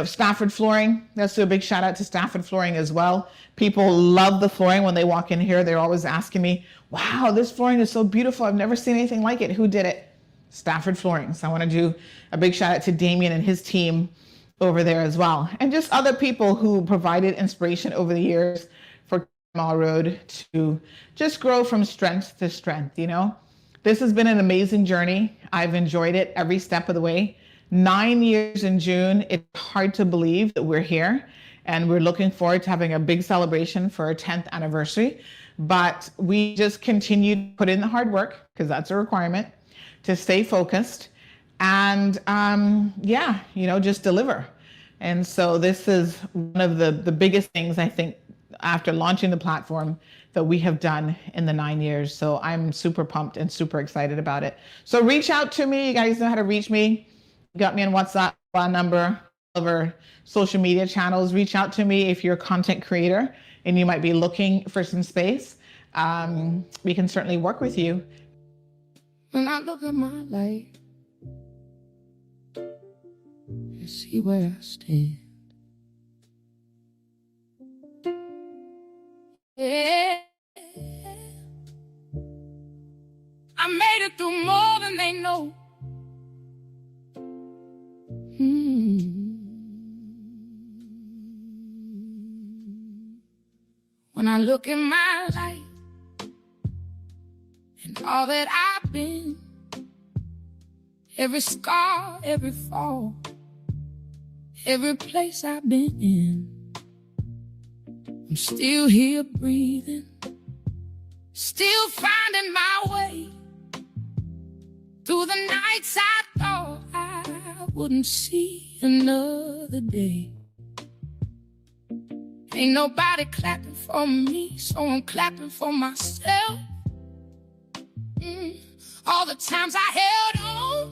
Stafford Flooring, let's do a big shout out to Stafford Flooring as well. People love the flooring when they walk in here. They're always asking me, wow, this flooring is so beautiful. I've never seen anything like it. Who did it? Stafford Flooring. So I want to do a big shout out to Damien and his team over there as well. And just other people who provided inspiration over the years for Mall Road to just grow from strength to strength. This has been an amazing journey. I've enjoyed it every step of the way. 9 years in June. It's hard to believe that we're here, and we're looking forward to having a big celebration for our 10th anniversary. But we just continue to put in the hard work, because that's a requirement, to stay focused and just deliver. And so this is one of the biggest things, I think, after launching the platform, that we have done in the 9 years. So I'm super pumped and super excited about it. So reach out to me. You guys know how to reach me. You got me on WhatsApp, phone number, all of our social media channels. Reach out to me if you're a content creator and you might be looking for some space. We can certainly work with you. When I look at my life and see where I stand, yeah, I made it through more than they know. When I look at my life and all that I've been, every scar, every fall, every place I've been in, I'm still here breathing, still finding my way through the nights I thought I wouldn't see another day. Ain't nobody clapping for me, so I'm clapping for myself. All the times I held on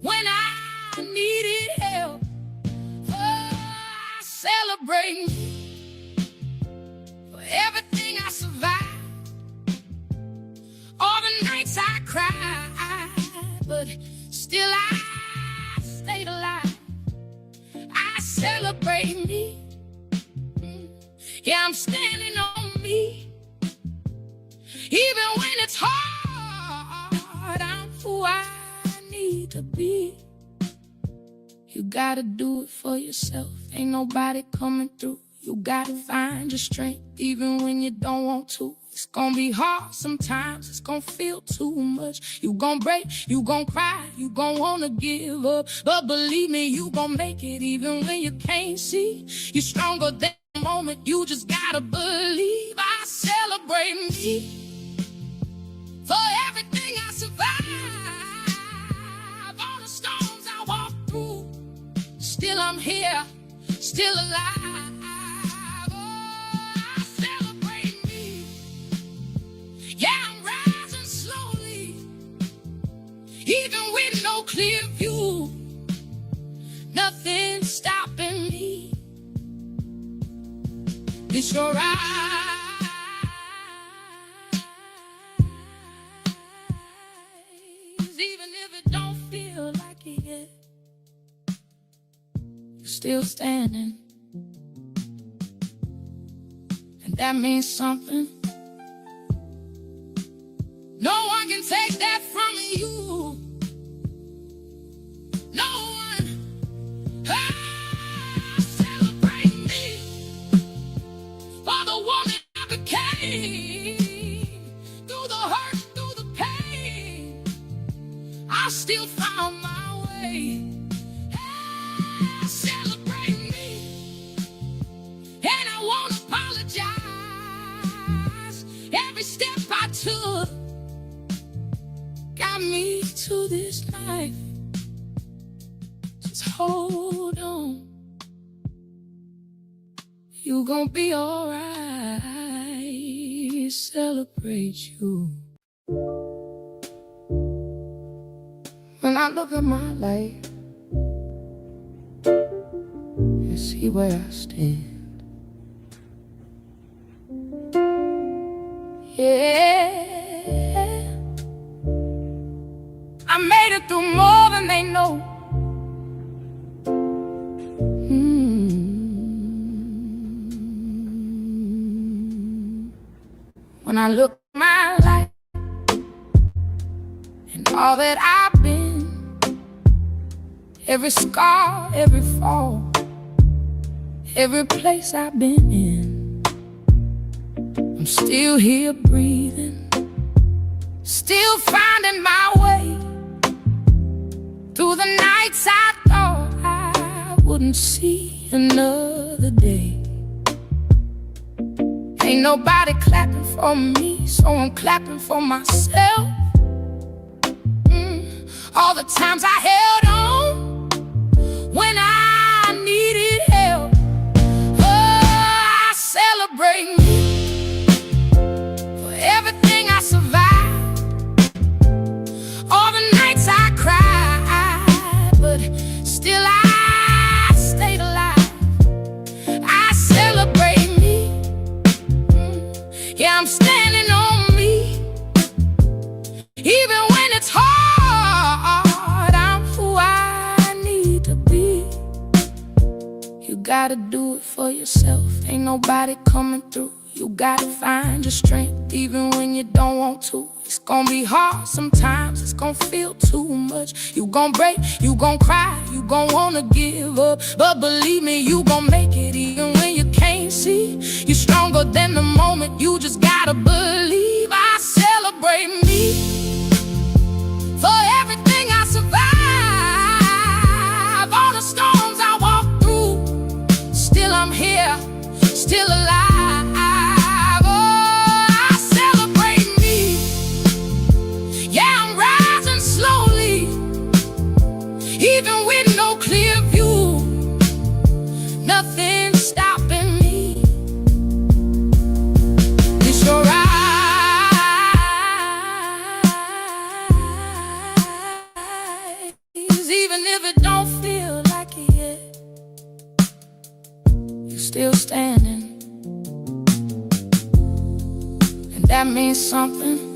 when I needed help. Oh, I celebrate me everything I survived, all the nights I cried, but still I stayed alive. I celebrate me. Yeah, I'm standing on me. Even when it's hard, I'm who I need to be. You gotta do it for yourself. Ain't nobody coming through. You gotta find your strength even when you don't want to. It's gonna be hard sometimes, it's gonna feel too much. You gon' break, you gon' cry, you gon' wanna give up. But believe me, you gon' make it even when you can't see. You're stronger than the moment, you just gotta believe. I celebrate me for everything I survived, all the storms I walked through. Still I'm here, still alive. Yeah, I'm rising slowly, even with no clear view. Nothing stopping me. It's your eyes, even if it don't feel like it yet. You're still standing, and that means something. No one can take that from you. No one. Celebrate me for the woman I became. Through the hurt, through the pain, I still found my way. Celebrate me, and I won't apologize. Every step I took got me to this life. Just hold on. You gon' be alright. Celebrate you. When I look at my life and see where I stand, yeah, I made it through more than they know. When I look at my life and all that I've been, every scar, every fall, every place I've been in, I'm still here breathing, still finding my way. Through the nights I thought I wouldn't see another day. Ain't nobody clapping for me, so I'm clapping for myself. All the times I held on when I needed help. I celebrate me for everything I survived, all the nights I cried, but still I stayed alive. I celebrate me. Yeah, I'm standing on me. Even when it's hard, I'm who I need to be. You gotta do it for yourself. Ain't nobody coming through. You gotta find your strength even when you don't want to. It's gonna be hard sometimes, it's gonna feel too much. You gon' break, you gon' cry, you gon' wanna give up. But believe me, you gon' make it even when you can't see. You're stronger than the moment, you just gotta believe. I celebrate me for everything I survived, all the storms I walked through. Still I'm here, still alive. Even with no clear view, nothing stopping me. It's your eyes, even if it don't feel like it yet. You still standing, that means something.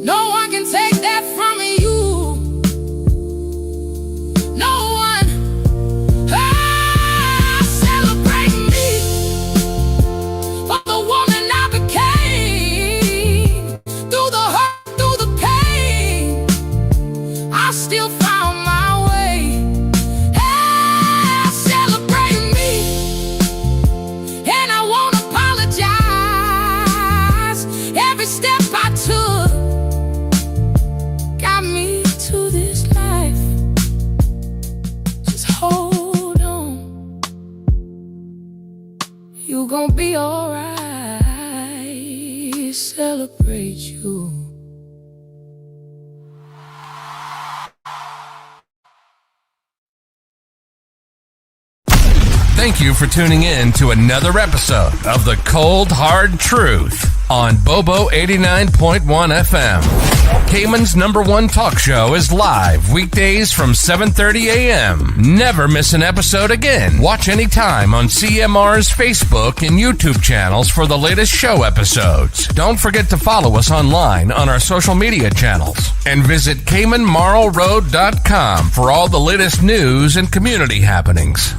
No one can take that from you. No one. Celebrate me for the woman I became. Through the hurt, through the pain, I still found my way. Celebrate me, and I won't apologize. Every step I took got me to this life. Just hold on, you gon' be alright. Celebrate you. Thank you for tuning in to another episode of The Cold Hard Truth on Bobo 89.1 FM. Cayman's #1 talk show is live weekdays from 7:30 a.m. Never miss an episode again. Watch anytime on CMR's Facebook and YouTube channels for the latest show episodes. Don't forget to follow us online on our social media channels. And visit CaymanMarlRoad.com for all the latest news and community happenings.